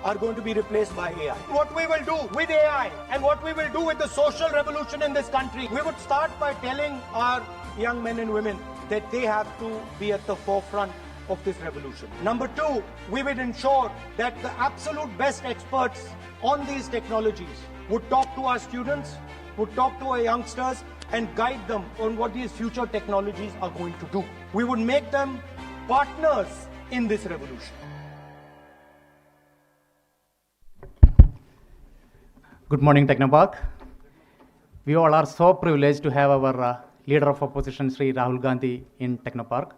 are going to be replaced by AI. What we will do with AI and what we will do with the social revolution in this country, we would start by telling our young men and women that they have to be at the forefront of this revolution. Number two, we will ensure that the absolute best experts on these technologies would talk to our students, would talk to our youngsters and guide them on what these future technologies are going to do. We would make them partners in this revolution. Good morning, Technopark. We all are so privileged to have our leader of opposition, Shri Rahul Gandhi, in Technopark.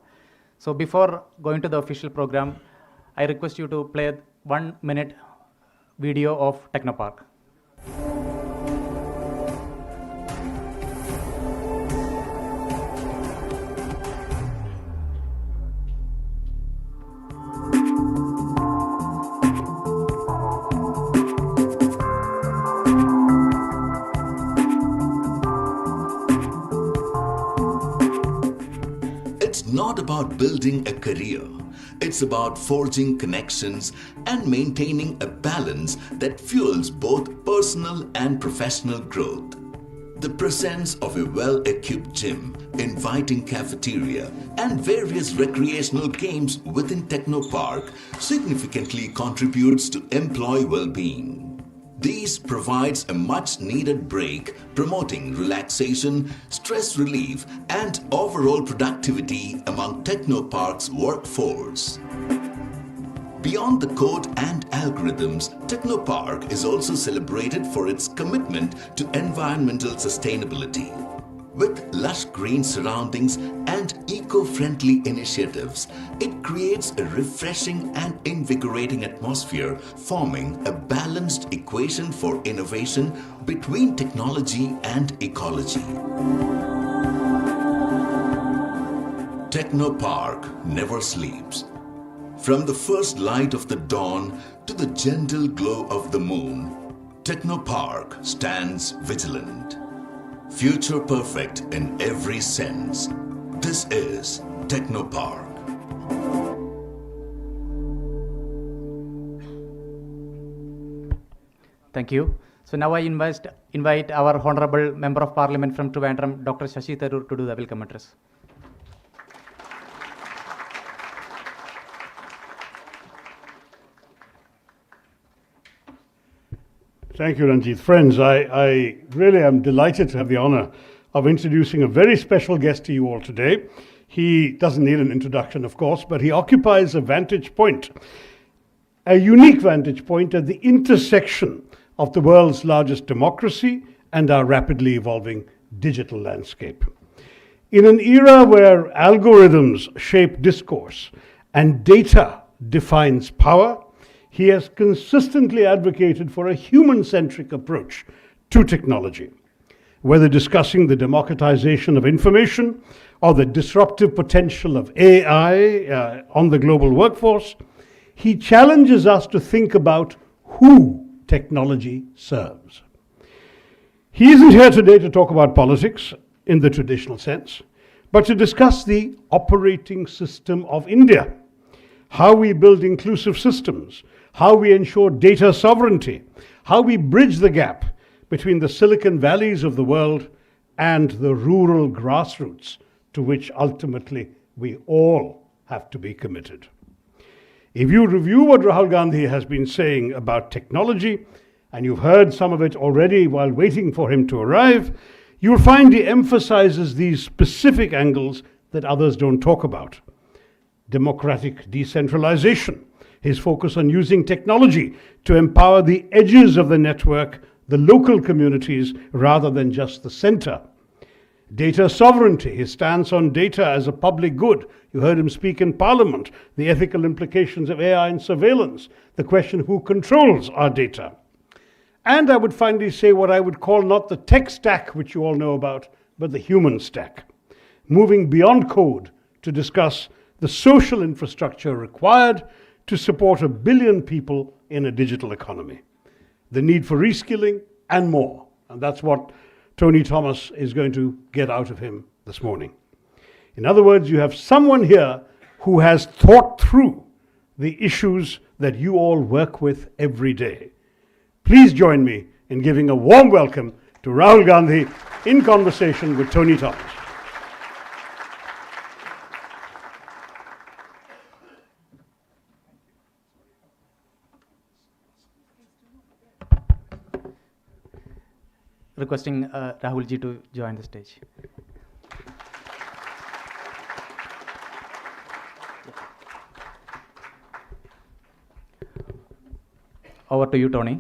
So before going to the official program, I request you to play 1 minute video of Technopark. It's not about building a career. It's about forging connections and maintaining a balance that fuels both personal and professional growth. The presence of a well-equipped gym, inviting cafeteria, and various recreational games within Technopark significantly contributes to employee well-being. These provides a much-needed break, promoting relaxation, stress relief, and overall productivity among Technopark's workforce. Beyond the code and algorithms, Technopark is also celebrated for its commitment to environmental sustainability. With lush green surroundings and eco-friendly initiatives, it creates a refreshing and invigorating atmosphere, forming a balanced equation for innovation between technology and ecology. Technopark never sleeps. From the first light of the dawn to the gentle glow of the moon, Technopark stands vigilant. Future perfect in every sense. This is Technopark. Thank you. So now I invite our Honorable Member of Parliament from Trivandrum, Dr. Shashi Tharoor, to do the welcome address. Thank you, Ranjit. Friends, I really am delighted to have the honor of introducing a very special guest to you all today. He doesn't need an introduction, of course, but he occupies a vantage point, a unique vantage point at the intersection of the world's largest democracy and our rapidly evolving digital landscape. In an era where algorithms shape discourse and data defines power, he has consistently advocated for a human-centric approach to technology. Whether discussing the democratization of information or the disruptive potential of AI on the global workforce, he challenges us to think about who technology serves. He isn't here today to talk about politics in the traditional sense, but to discuss the operating system of India, how we build inclusive systems, how we ensure data sovereignty, how we bridge the gap between the Silicon Valleys of the world and the rural grassroots to which ultimately we all have to be committed. If you review what Rahul Gandhi has been saying about technology, and you've heard some of it already while waiting for him to arrive, you'll find he emphasizes these specific angles that others don't talk about. Democratic decentralization, his focus on using technology to empower the edges of the network, the local communities, rather than just the center. Data sovereignty, his stance on data as a public good. You heard him speak in Parliament, the ethical implications of AI and surveillance, the question who controls our data. And I would finally say what I would call not the tech stack, which you all know about, but the human stack. Moving beyond code to discuss the social infrastructure required to support 1 billion people in a digital economy. The need for reskilling and more. And that's what Tony Thomas is going to get out of him this morning. In other words, you have someone here who has thought through the issues that you all work with every day. Please join me in giving a warm welcome to Rahul Gandhi in conversation with Tony Thomas. Requesting Rahul ji to join the stage. Over to you, Tony.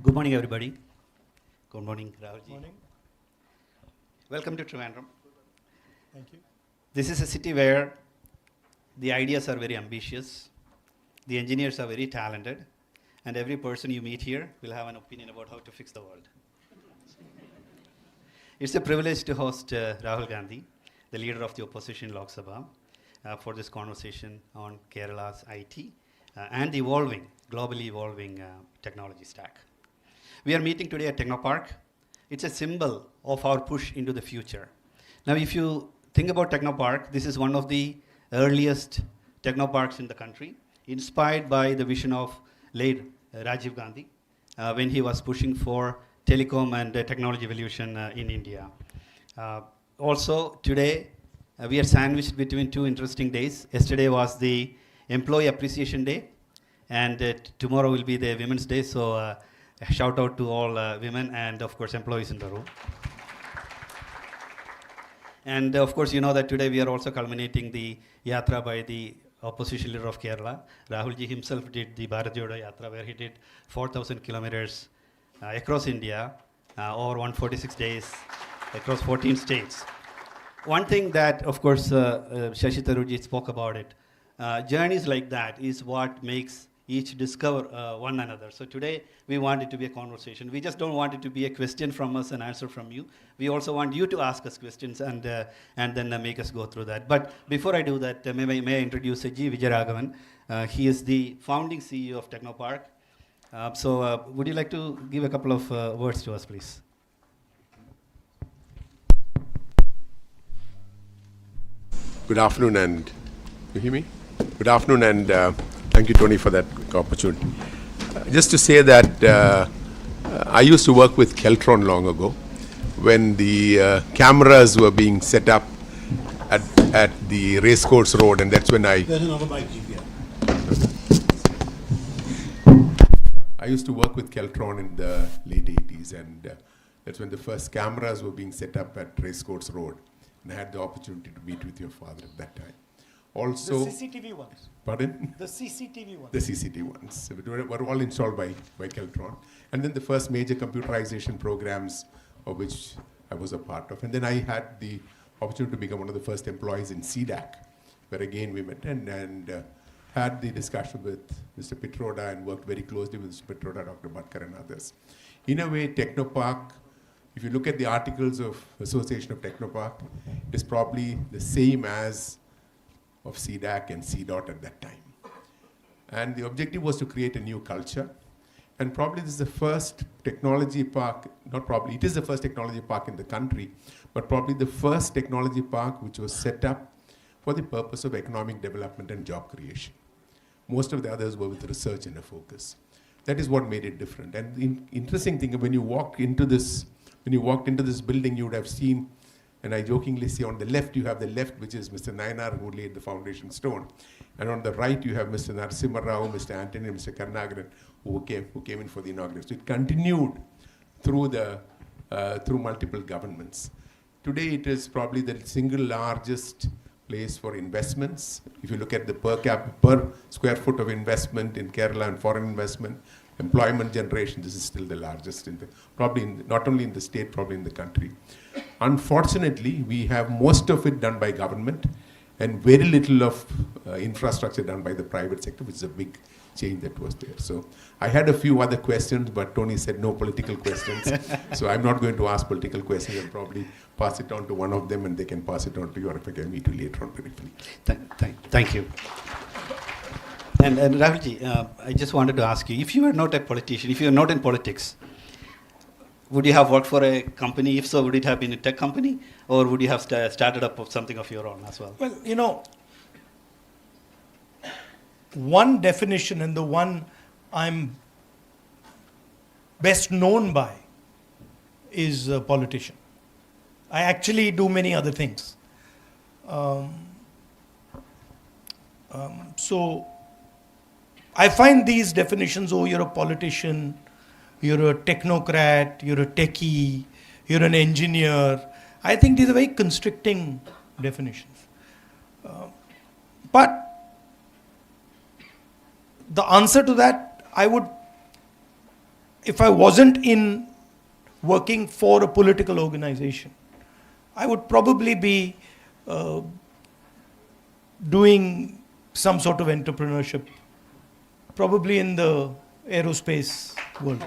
Good morning, everybody. Good morning, Rahul ji. Morning. Welcome to Trivandrum. Thank you. This is a city where the ideas are very ambitious, the engineers are very talented, and every person you meet here will have an opinion about how to fix the world. It's a privilege to host Rahul Gandhi, the leader of the opposition in Lok Sabha, for this conversation on Kerala's IT and globally evolving technology stack. We are meeting today at Technopark. It's a symbol of our push into the future. Now, if you think about Technopark, this is one of the earliest technoparks in the country, inspired by the vision of late Rajiv Gandhi when he was pushing for telecom and technology evolution in India. Also, today, we are sandwiched between two interesting days. Yesterday was the Employee Appreciation Day, and tomorrow will be the Women's Day, so a shout out to all women and, of course, employees in the room. And, of course, you know that today we are also culminating the Yatra by the opposition leader of Kerala. Rahul ji himself did the Bharat Jodo Yatra, where he did 4,000 kilometers across India over 146 days across 14 states. One thing that, of course, Shashi Tharoor spoke about it, journeys like that is what makes each discover one another. So today we want it to be a conversation. We just don't want it to be a question from us and answer from you. We also want you to ask us questions and then make us go through that. But before I do that, may I introduce G. Vijayaraghavan. He is the founding CEO of Technopark. So would you like to give a couple of words to us, please? Good afternoon, and you hear me? Good afternoon, and thank you, Tony, for that opportunity. Just to say that I used to work with Keltron long ago, when the cameras were being set up at the Racecourse Road, and that's when I used to work with Keltron in the late 80s, and that's when the first cameras were being set up at Racecourse Road, and I had the opportunity to meet with your father at that time. Also, The CCTV ones. pardon? The CCTV ones. The CCTV ones were all installed by Keltron. And then the first major computerization programs of which I was a part of. And then I had the opportunity to become one of the first employees in CDAC, where again we met and had the discussion with Mr. Pitroda and worked very closely with Mr. Pitroda, Dr. Bhatkar and others. In a way, Technopark, if you look at the articles of Association of Technopark, is probably the same as of CDAC and CDOT at that time. And the objective was to create a new culture. And probably this is the first technology park, not probably, it is the first technology park in the country, but probably the first technology park which was set up for the purpose of economic development and job creation. Most of the others were with research and a focus. That is what made it different. And the interesting thing, when you walked into this building, you would have seen, and I jokingly say on the left, you have the left, which is Mr. Nayanar, who laid the foundation stone. And on the right, you have Mr. Narasimha Rao, Mr. Anthony, and Mr. Karnagaran, who came in for the inauguration. So it continued through multiple governments. Today, it is probably the single largest place for investments. If you look at the per square foot of investment in Kerala and foreign investment, employment generation, this is still the largest not only in the state, probably in the country. Unfortunately, we have most of it done by government and very little of infrastructure done by the private sector, which is a big change that was there. So I had a few other questions, but Tony said no political questions. So I'm not going to ask political questions. I'll probably pass it on to one of them, and they can pass it on to you, or if I can meet you later on briefly. Thank you. And Rahulji, I just wanted to ask you, if you were not a politician, if you were not in politics, would you have worked for a company? If so, would it have been a tech company? Or would you have started up something of your own as well? Well, you know, one definition and the one I'm best known by is a politician. I actually do many other things. So I find these definitions, oh, you're a politician, you're a technocrat, you're a techie, you're an engineer. I think these are very constricting definitions. But the answer to that, I would, if I wasn't in working for a political organization, I would probably be doing some sort of entrepreneurship, probably in the aerospace world.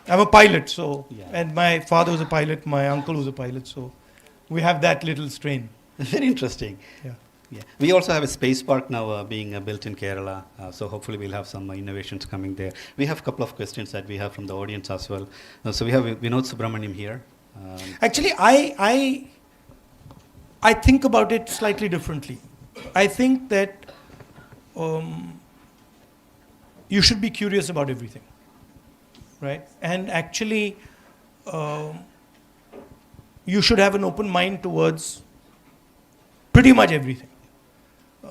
I'm a pilot, so, and my father was a pilot, my uncle was a pilot, so we have that little strain. Very interesting. Yeah. Yeah. We also have a space park now being built in Kerala, so hopefully we'll have some innovations coming there. We have a couple of questions that we have from the audience as well. So we have Vinod Subramaniam here. Actually, I think about it slightly differently. I think that you should be curious about everything, right? And actually, you should have an open mind towards pretty much everything.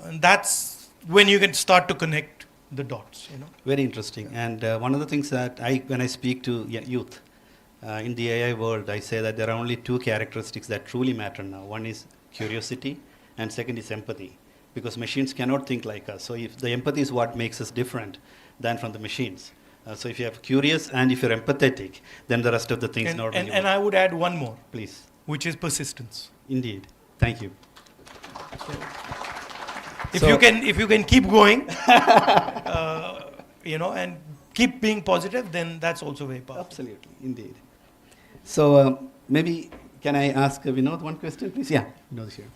And that's when you can start to connect the dots, you know. Very interesting. And one of the things that when I speak to youth in the AI world, I say that there are only two characteristics that truly matter now. One is curiosity, and second is empathy. Because machines cannot think like us. So if the empathy is what makes us different than from the machines. So if you are curious and if you're empathetic, then the rest of the things normally and I would add one more. Please. Which is persistence. Indeed. Thank you. If you can keep going, you know, and keep being positive, then that's also very powerful. Absolutely, indeed. So maybe can I ask Vinod one question, please? Yeah, Vinod is here.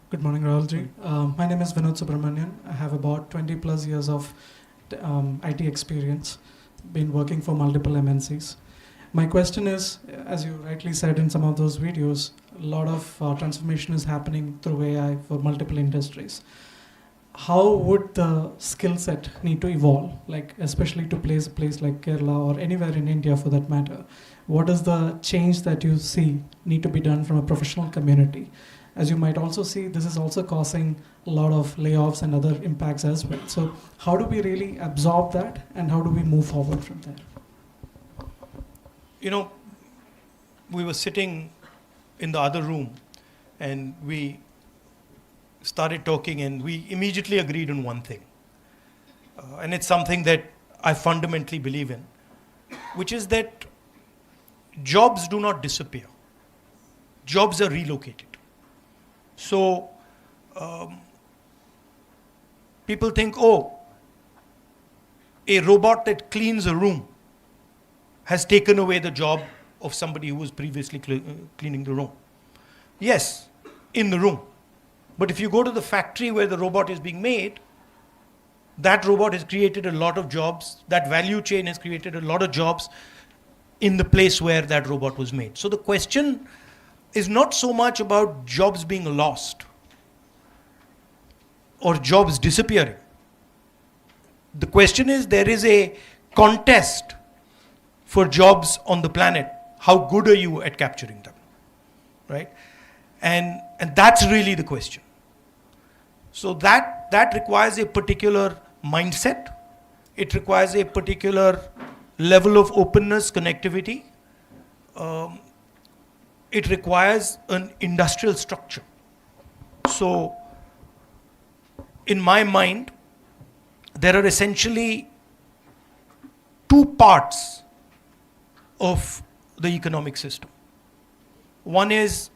Good morning, Rahulji. My name is Vinod Subramanian. I have about 20 plus years of IT experience, been working for multiple MNCs. My question is, as you rightly said in some of those videos, a lot of transformation is happening through AI for multiple industries. How would the skill set need to evolve, like especially to place a place like Kerala or anywhere in India for that matter? What is the change that you see need to be done from a professional community? As you might also see, this is also causing a lot of layoffs and other impacts as well. So how do we really absorb that, and how do we move forward from there? You know, we were sitting in the other room and we started talking and we immediately agreed on one thing. And it's something that I fundamentally believe in, which is that jobs do not disappear. Jobs are relocated. So people think, oh, a robot that cleans a room has taken away the job of somebody who was previously cleaning the room. Yes, in the room. But if you go to the factory where the robot is being made, that robot has created a lot of jobs. That value chain has created a lot of jobs in the place where that robot was made. So the question is not so much about jobs being lost or jobs disappearing. The question is, there is a contest for jobs on the planet. How good are you at capturing them, right? And that's really the question. So that requires a particular mindset. It requires a particular level of openness, connectivity. It requires an industrial structure. So in my mind, there are essentially two parts of the economic system. One is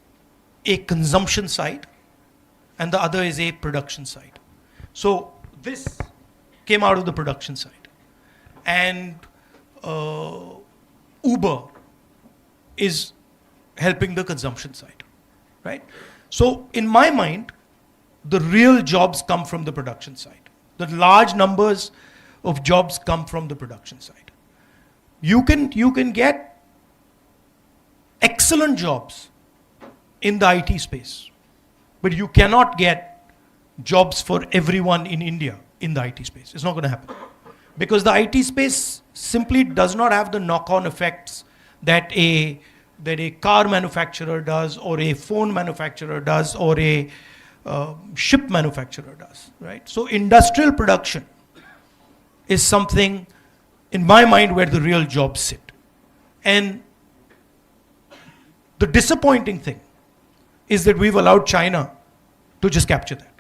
a consumption side and the other is a production side. So this came out of the production side. And Uber is helping the consumption side, right? So in my mind, the real jobs come from the production side. The large numbers of jobs come from the production side. You can get excellent jobs in the IT space, but you cannot get jobs for everyone in India in the IT space. It's not going to happen. Because the IT space simply does not have the knock-on effects that a car manufacturer does, or a phone manufacturer does, or a ship manufacturer does, right? So industrial production is something, in my mind, where the real jobs sit. And the disappointing thing is that we've allowed China to just capture that.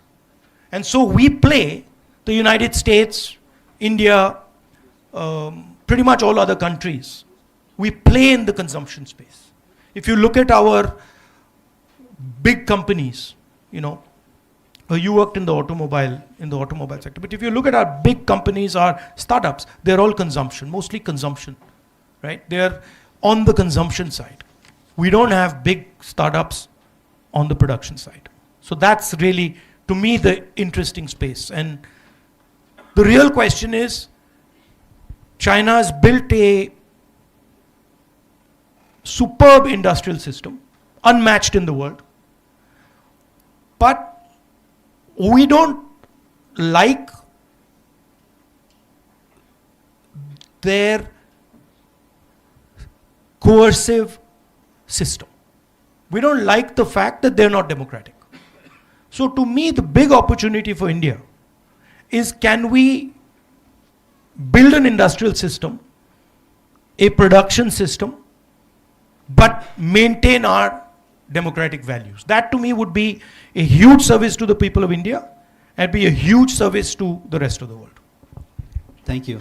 And so we play, the United States, India, pretty much all other countries, we play in the consumption space. If you look at our big companies, you worked in the automobile sector, but if you look at our big companies, our startups, they're all consumption, mostly consumption, right? They're on the consumption side. We don't have big startups on the production side. So that's really, to me, the interesting space. And the real question is, China has built a superb industrial system, unmatched in the world. But we don't like their coercive system. We don't like the fact that they're not democratic. So to me, the big opportunity for India is, can we build an industrial system, a production system, but maintain our democratic values? That to me would be a huge service to the people of India and be a huge service to the rest of the world. Thank you.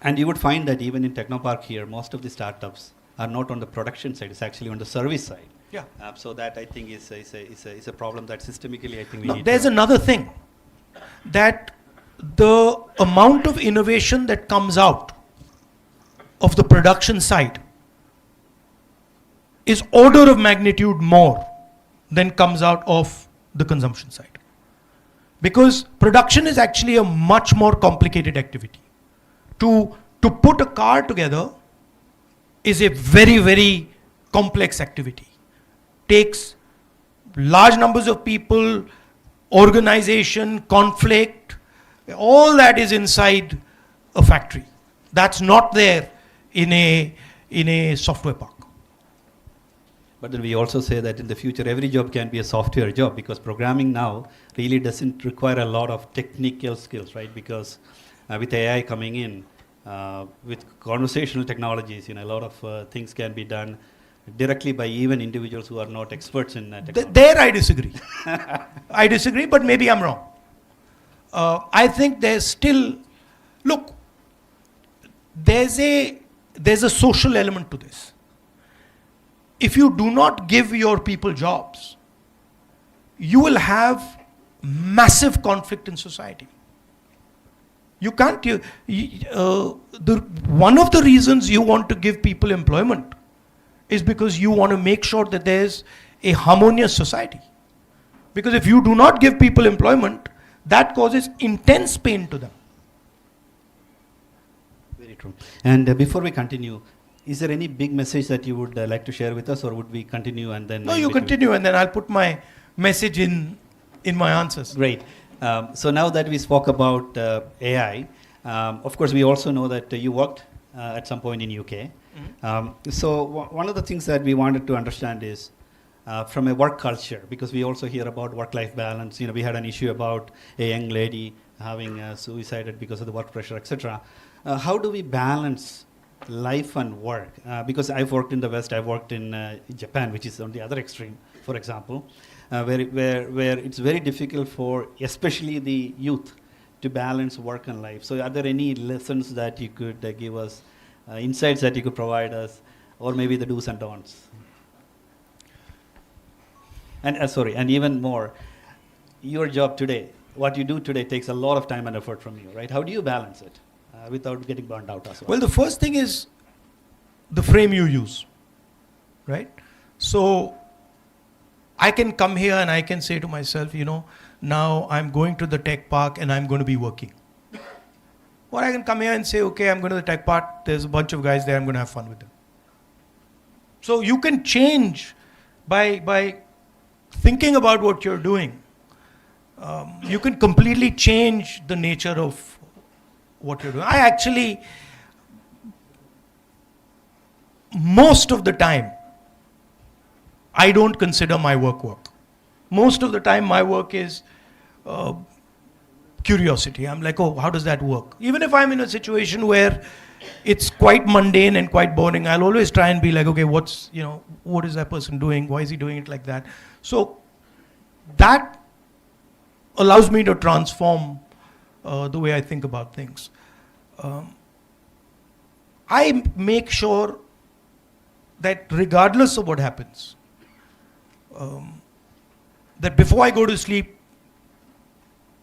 And you would find that even in Technopark here, most of the startups are not on the production side, it's actually on the service side. Yeah. So that I think is a problem that systemically I think we Now, need there's to another thing, that the amount of innovation that comes out of the production side is order of magnitude more than comes out of the consumption side. Because production is actually a much more complicated activity. To put a car together is a very, very complex activity. Takes large numbers of people, organization, conflict, all that is inside a factory. That's not there in a software park. But then we also say that in the future, every job can be a software job, because programming now really doesn't require a lot of technical skills, right? Because with AI coming in, with conversational technologies, a lot of things can be done directly by even individuals who are not experts in technology. There I disagree. I disagree, but maybe I'm wrong. I think there's still, look, there's a social element to this. If you do not give your people jobs, you will have massive conflict in society. You can't, one of the reasons you want to give people employment is because you want to make sure that there's a harmonious society. Because if you do not give people employment, that causes intense pain to them. Very true. And before we continue, is there any big message that you would like to share with us, or would we continue and then? No, you continue and then I'll put my message in my answers. Great. So now that we spoke about AI, of course we also know that you worked at some point in UK. So one of the things that we wanted to understand is from a work culture, because we also hear about work-life balance. We had an issue about a young lady having suicided because of the work pressure, etc. How do we balance life and work? Because I've worked in the West, I've worked in Japan, which is on the other extreme, for example, where it's very difficult for especially the youth to balance work and life. So are there any lessons that you could give us, insights that you could provide us, or maybe the do's and don'ts? And and even more, your job today, what you do today takes a lot of time and effort from you, right? How do you balance it without getting burned out as well? Well, the first thing is the frame you use, right? So I can come here and I can say to myself, now I'm going to the tech park and I'm going to be working. Or I can come here and say, okay, I'm going to the tech park, there's a bunch of guys there, I'm going to have fun with them. So you can change by thinking about what you're doing. You can completely change the nature of what you're doing. I actually, most of the time, I don't consider my work. Most of the time my work is curiosity. I'm like, oh, how does that work? Even if I'm in a situation where it's quite mundane and quite boring, I'll always try and be like, okay, what is that person doing? Why is he doing it like that? So that allows me to transform the way I think about things. I make sure that regardless of what happens, that before I go to sleep,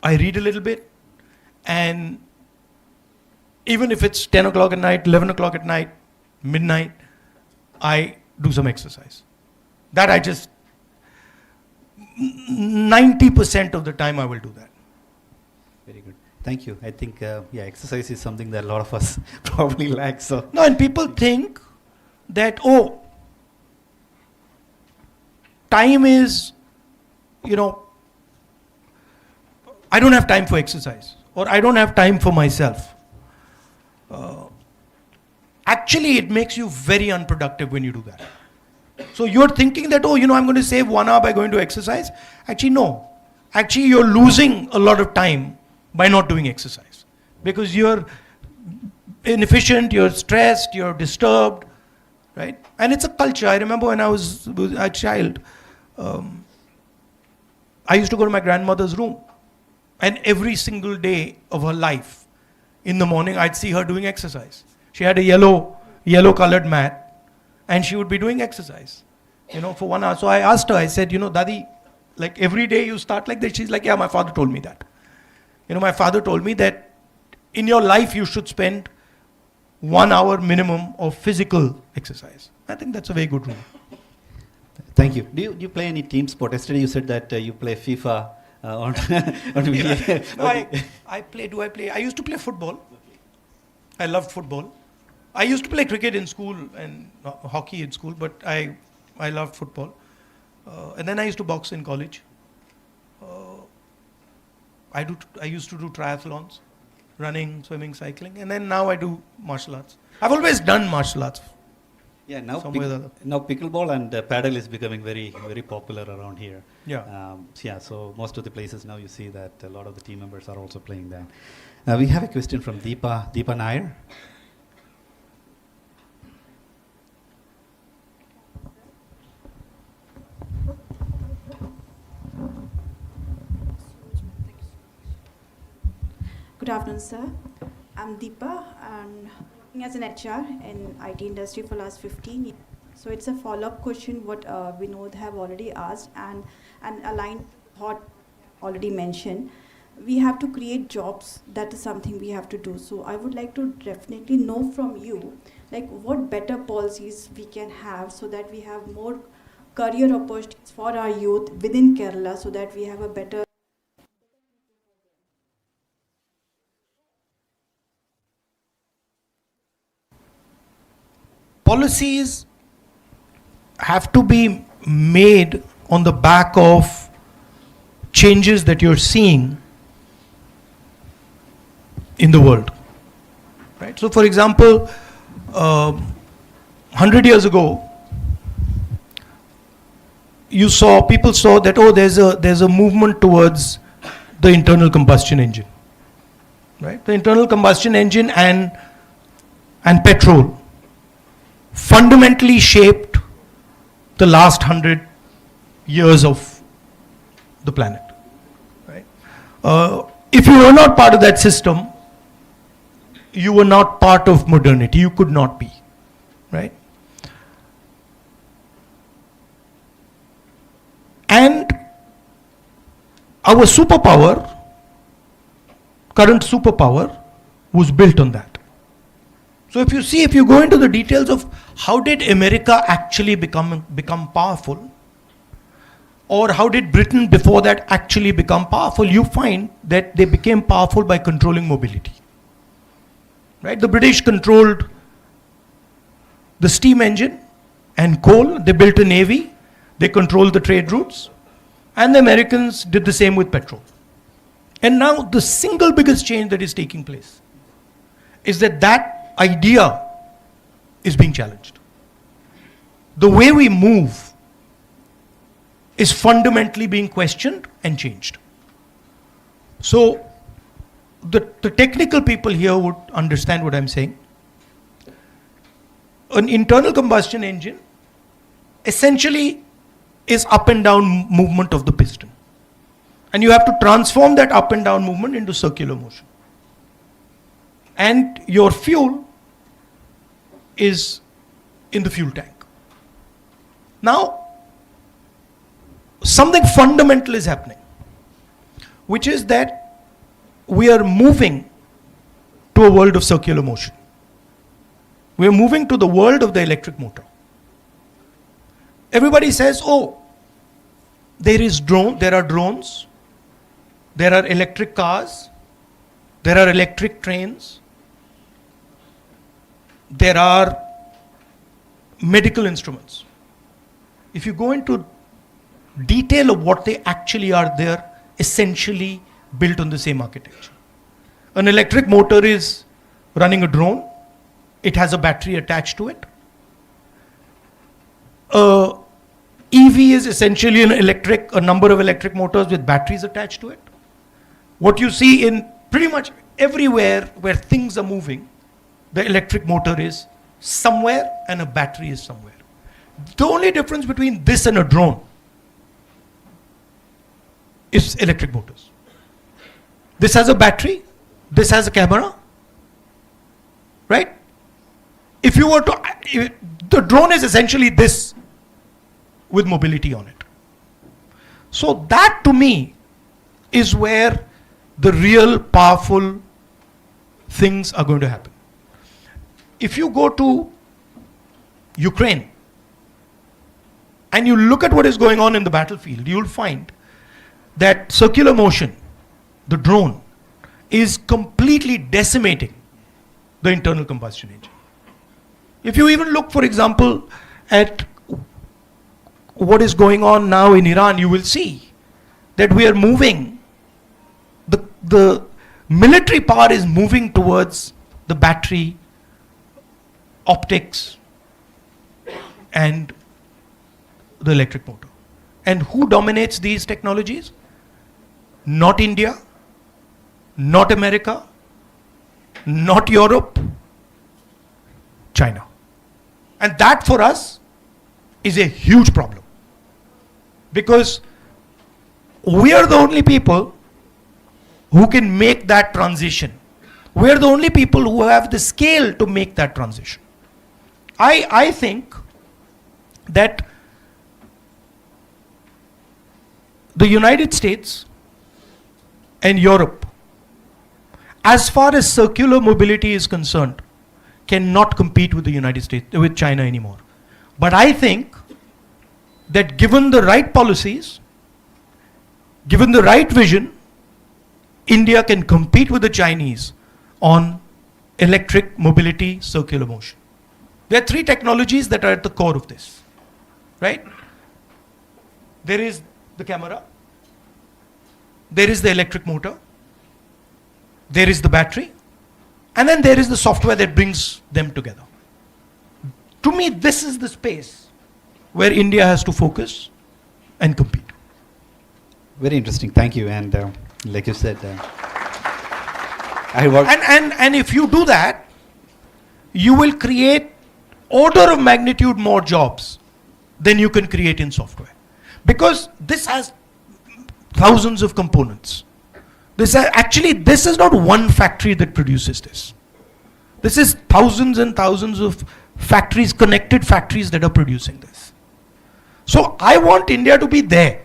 I read a little bit, and even if it's 10 o'clock at night, 11 o'clock at night, midnight, I do some exercise. That I just, 90% of the time I will do that. Very good. Thank you. I think, exercise is something that a lot of us probably lack. So No, and people think that, time is, I don't have time for exercise, or I don't have time for myself. Actually, it makes you very unproductive when you do that. So you're thinking that, I'm going to save 1 hour by going to exercise. Actually, no. Actually, you're losing a lot of time by not doing exercise, because you're inefficient, you're stressed, you're disturbed, right? And it's a culture. I remember when I was a child, I used to go to my grandmother's room, and every single day of her life, in the morning, I'd see her doing exercise. She had a yellow colored mat, and she would be doing exercise, for 1 hour. So I asked her, I said, Dadi, like every day you start like that? She's like, yeah, my father told me that. My father told me that in your life you should spend 1 hour minimum of physical exercise. I think that's a very good rule. thank you. Do you play any team sport? Yesterday you said that you play FIFA on video. I play. I used to play football. I loved football. I used to play cricket in school and hockey in school, but I loved football. And then I used to box in college. I used to do triathlons, running, swimming, cycling, and then now I do martial arts. I've always done martial arts. Yeah, now pickleball and paddle is becoming very, very popular around here. Yeah. So most of the places now you see that a lot of the team members are also playing that. We have a question from Deepa Nair. Good afternoon, sir. I'm Deepa, and working as an HR in IT industry for last 15 years. So it's a follow-up question what Vinod have already asked and aligned thought already mentioned. We have to create jobs. That is something we have to do. So I would like to definitely know from you, like what better policies we can have so that we have more career opportunities for our youth within Kerala, so that we have a better policies have to be made on the back of changes that you're seeing in the world, right? So for example, 100 years ago, people saw that, there's a movement towards the internal combustion engine, right? The internal combustion engine and petrol fundamentally shaped the last 100 years of the planet, right? If you were not part of that system, you were not part of modernity. You could not be, right? And our current superpower was built on that. So if you go into the details of how did America actually become powerful, or how did Britain before that actually become powerful, you find that they became powerful by controlling mobility. Right? The British controlled the steam engine and coal. They built a navy. They controlled the trade routes. And the Americans did the same with petrol. And now the single biggest change that is taking place is that idea is being challenged. The way we move is fundamentally being questioned and changed. So the technical people here would understand what I'm saying. An internal combustion engine essentially is up and down movement of the piston. And you have to transform that up and down movement into circular motion. And your fuel is in the fuel tank. Now, something fundamental is happening, which is that we are moving to a world of circular motion. We are moving to the world of the electric motor. Everybody says, oh, there are drones, there are electric cars, there are electric trains, there are medical instruments. If you go into detail of what they actually are, they're essentially built on the same architecture. An electric motor is running a drone. It has a battery attached to it. EV is essentially a number of electric motors with batteries attached to it. What you see in pretty much everywhere where things are moving, the electric motor is somewhere and a battery is somewhere. The only difference between this and a drone is electric motors. This has a battery, this has a camera, right? If you were to, the drone is essentially this with mobility on it. So that to me is where the real powerful things are going to happen. If you go to Ukraine and you look at what is going on in the battlefield, you'll find that circular motion, the drone, is completely decimating the internal combustion engine. If you even look, for example, at what is going on now in Iran, you will see that we are moving, the military power is moving towards the battery, optics, and the electric motor. And who dominates these technologies? Not India, not America, not Europe, China. And that for us is a huge problem, because we are the only people who can make that transition. We are the only people who have the scale to make that transition. I think that the United States and Europe, as far as circular mobility is concerned, cannot compete with the United States, with China anymore. But I think that given the right policies, given the right vision, India can compete with the Chinese on electric mobility, circular motion. There are three technologies that are at the core of this, right? There is the camera, there is the electric motor, there is the battery, and then there is the software that brings them together. To me, this is the space where India has to focus and compete. Very interesting. Thank you. And like you said, I work. And if you do that, you will create order of magnitude more jobs than you can create in software. Because this has thousands of components. This is not one factory that produces this. This is thousands and thousands of factories, connected factories that are producing this. So I want India to be there.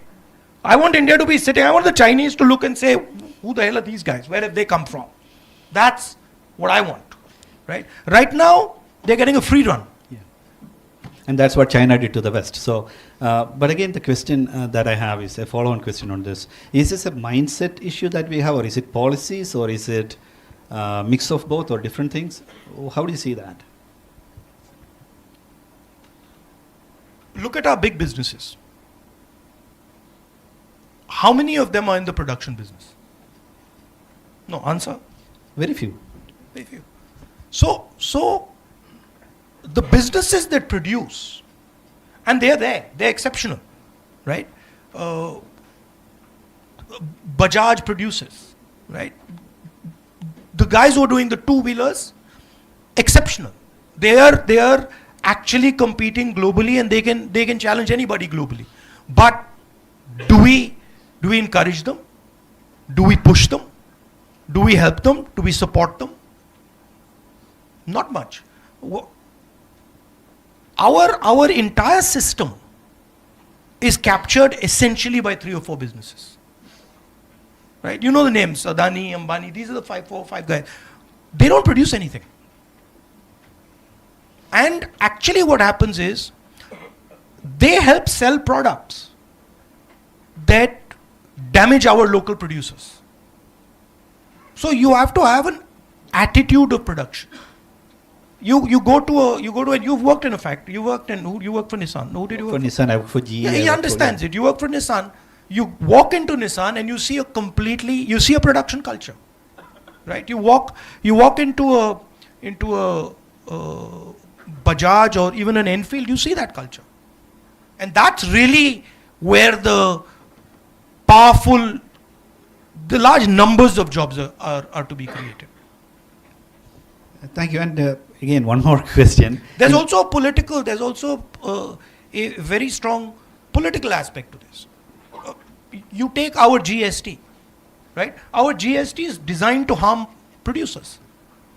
I want India to be sitting. I want the Chinese to look and say, who the hell are these guys? Where have they come from? That's what I want, right? Right now, they're getting a free run. Yeah. And that's what China did to the West. So, but again, the question that I have is a follow-on question on this. Is this a mindset issue that we have, or is it policies, or is it mix of both, or different things? How do you see that? Look at our big businesses. How many of them are in the production business? No, answer? Very few. Very few. So the businesses that produce, and they're there, they're exceptional, right? Bajaj produces, right? The guys who are doing the two-wheelers, exceptional. They are actually competing globally, and they can challenge anybody globally. But do we encourage them? Do we push them? Do we help them? Do we support them? Not much. Our entire system is captured essentially by 3 or 4 businesses. Right? You know the names, Adani, Ambani, these are the 4 or 5 guys. They don't produce anything. And actually what happens is, they help sell products that damage our local producers. So you have to have an attitude of production. You've worked in a factory. You worked for Nissan. Who did you work for? Nissan, I work for GE. Yeah, he understands it. You work for Nissan. You walk into Nissan and you see a production culture, right? You walk into a Bajaj or even an Enfield. You see that culture, and that's really where the large numbers of jobs are to be created. Thank you. And again, one more question. There's also a very strong political aspect to this. You take our GST, right? Our GST is designed to harm producers.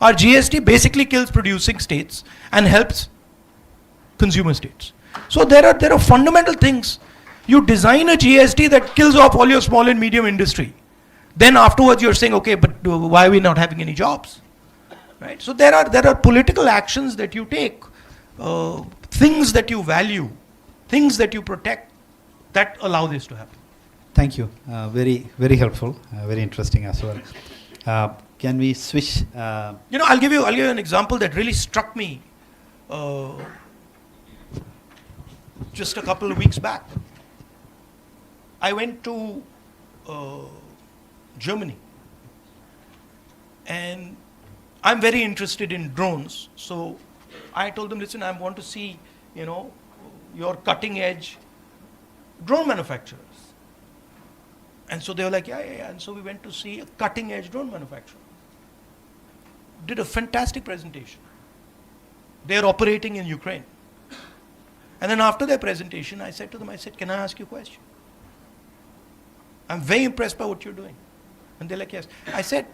Our GST basically kills producing states and helps consumer states. So there are fundamental things. You design a GST that kills off all your small and medium industry. Then afterwards you're saying, okay, but why are we not having any jobs? Right? So there are political actions that you take, things that you value, things that you protect, that allow this to happen. Thank you. Very, very helpful. Very interesting as well. Can we switch? I'll give you an example that really struck me just a couple of weeks back. I went to Germany, and I'm very interested in drones. So I told them, listen, I want to see, your cutting edge drone manufacturers. And so they were like, yeah. And so we went to see a cutting edge drone manufacturer. Did a fantastic presentation. They're operating in Ukraine. And then after their presentation, I said to them, can I ask you a question? I'm very impressed by what you're doing. And they're like, yes. I said,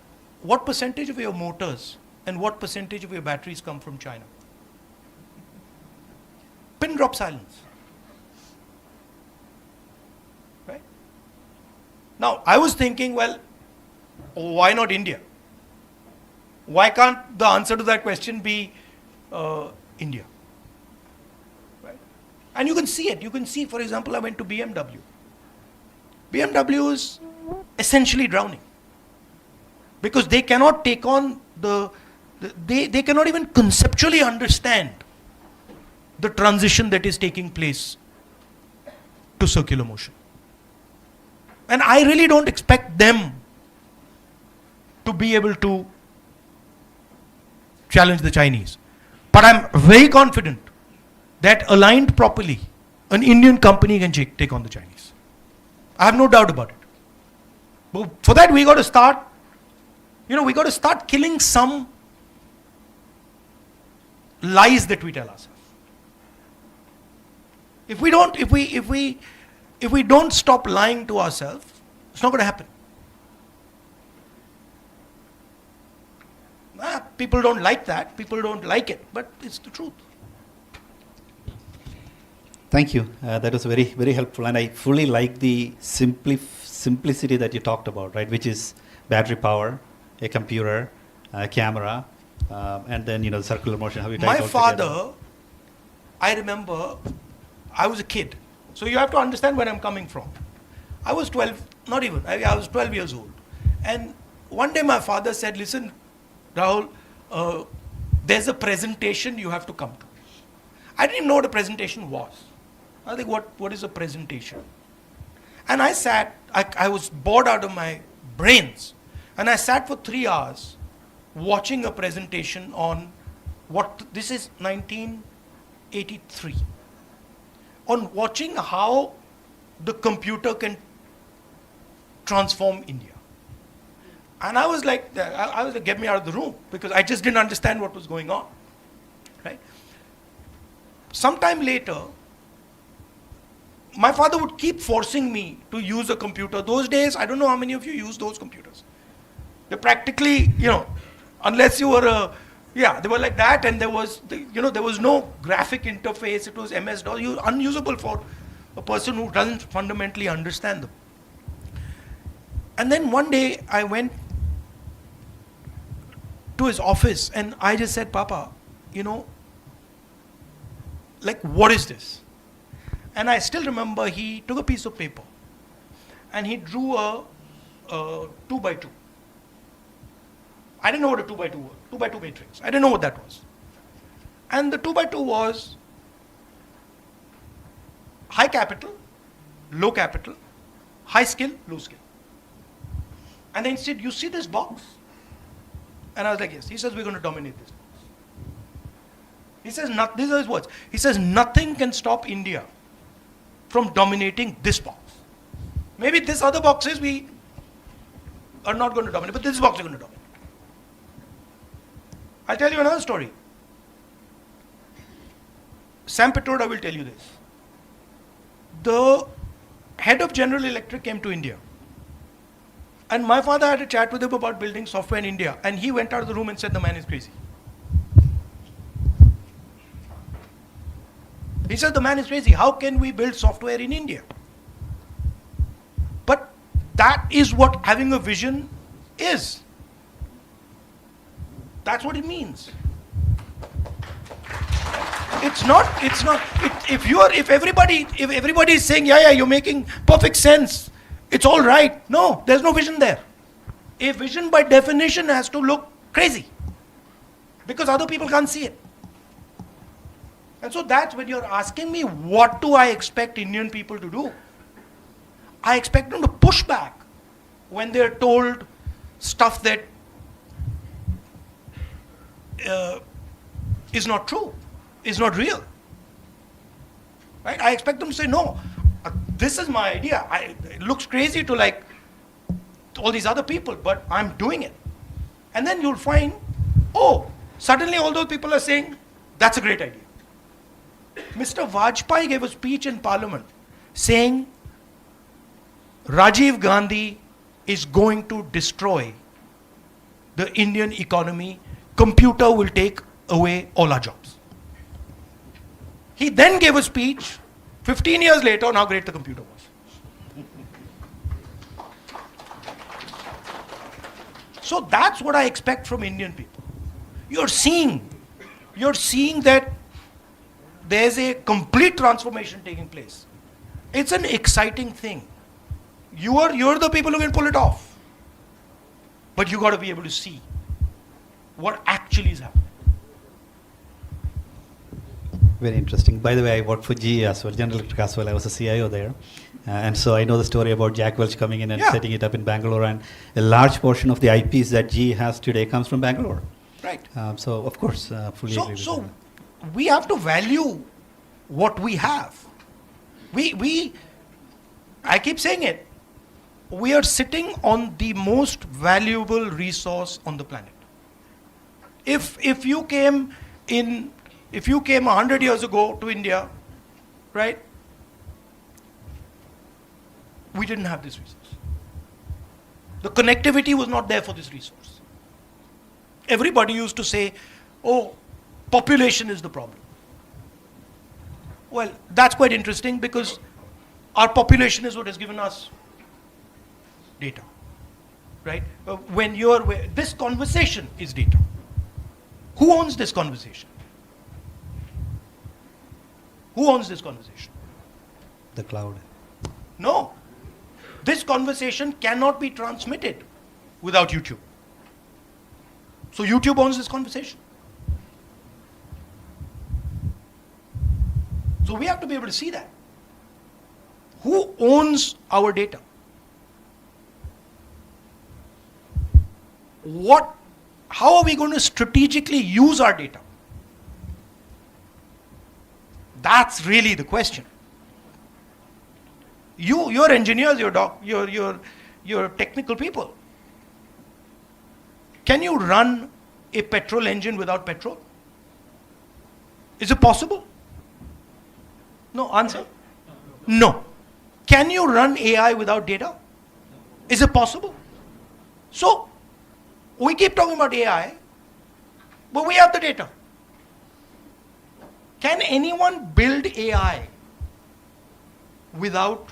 what percentage of your motors and what percentage of your batteries come from China? Pin drop silence. Right? Now, I was thinking, well, why not India? Why can't the answer to that question be India? Right? And you can see it. You can see, for example, I went to BMW. BMW is essentially drowning because they cannot take on they cannot even conceptually understand the transition that is taking place to circular motion. And I really don't expect them to be able to challenge the Chinese. But I'm very confident that aligned properly, an Indian company can take on the Chinese. I have no doubt about it. But for that, we got to start, killing some lies that we tell ourselves. If we don't stop lying to ourselves, it's not going to happen. People don't like that. People don't like it, but it's the truth. Thank you. That was very, very helpful, and I fully like the simplicity that you talked about, right? Which is battery power, a computer, a camera, and then the circular motion. How you tie it all together. I remember I was a kid. So you have to understand where I'm coming from. I was 12, not even, I was 12 years old. And one day my father said, listen, Rahul, there's a presentation you have to come to. I didn't even know what a presentation was. I was like, what is a presentation? And I sat, I was bored out of my brains. And I sat for 3 hours watching a presentation on this is 1983. On watching how the computer can transform India. And I was like, get me out of the room, because I just didn't understand what was going on, right? Sometime later, my father would keep forcing me to use a computer. Those days, I don't know how many of you use those computers. They're practically, unless you were they were like that, and there was no graphic interface. It was MS-DOS, unusable for a person who doesn't fundamentally understand them. And then one day I went to his office and I just said, Papa, what is this? And I still remember he took a piece of paper and he drew a 2x2. I didn't know what a 2x2 was, 2x2 matrix. I didn't know what that was. And the 2x2 was high capital, low capital, high skill, low skill. And then he said, you see this box? And I was like, yes. He says, we're going to dominate this box. He says, these are his words. He says, nothing can stop India from dominating this box. Maybe this other boxes we are not going to dominate, but this box is going to dominate. I'll tell you another story. Sam Pitroda will tell you this. The head of General Electric came to India. And my father had a chat with him about building software in India. And he went out of the room and said, the man is crazy. He said, the man is crazy. How can we build software in India? But that is what having a vision is. That's what it means. If everybody is saying, yeah, you're making perfect sense, it's all right. No, there's no vision there. A vision by definition has to look crazy because other people can't see it. And so that's when you're asking me, what do I expect Indian people to do? I expect them to push back when they're told stuff that is not true, is not real. Right? I expect them to say, no, this is my idea. It looks crazy to like all these other people, but I'm doing it. And then you'll find, suddenly all those people are saying, that's a great idea. Mr. Vajpayee gave a speech in Parliament saying, Rajiv Gandhi is going to destroy the Indian economy. Computer will take away all our jobs. He then gave a speech 15 years later on how great the computer was. So that's what I expect from Indian people. You're seeing that there's a complete transformation taking place. It's an exciting thing. You're the people who can pull it off. But you got to be able to see what actually is happening. Very interesting. By the way, I worked for GE as well, General Electric as well. I was a CIO there. And so I know the story about Jack Welch coming in and setting it up in Bangalore. And a large portion of the IPs that GE has today comes from Bangalore. Right. So, of course, fully agree with that. We have to value what we have. I keep saying it, we are sitting on the most valuable resource on the planet. If you came 100 years ago to India, right, we didn't have this resource. The connectivity was not there for this resource. Everybody used to say, population is the problem. Well, that's quite interesting because our population is what has given us data, right? This conversation is data. Who owns this conversation? Who owns this conversation? The cloud. No. This conversation cannot be transmitted without YouTube. So YouTube owns this conversation. So we have to be able to see that. Who owns our data? How are we going to strategically use our data? That's really the question. You're engineers, you're technical people. Can you run a petrol engine without petrol? Is it possible? No, answer? No. Can you run AI without data? Is it possible? So, we keep talking about AI, but we have the data. Can anyone build AI without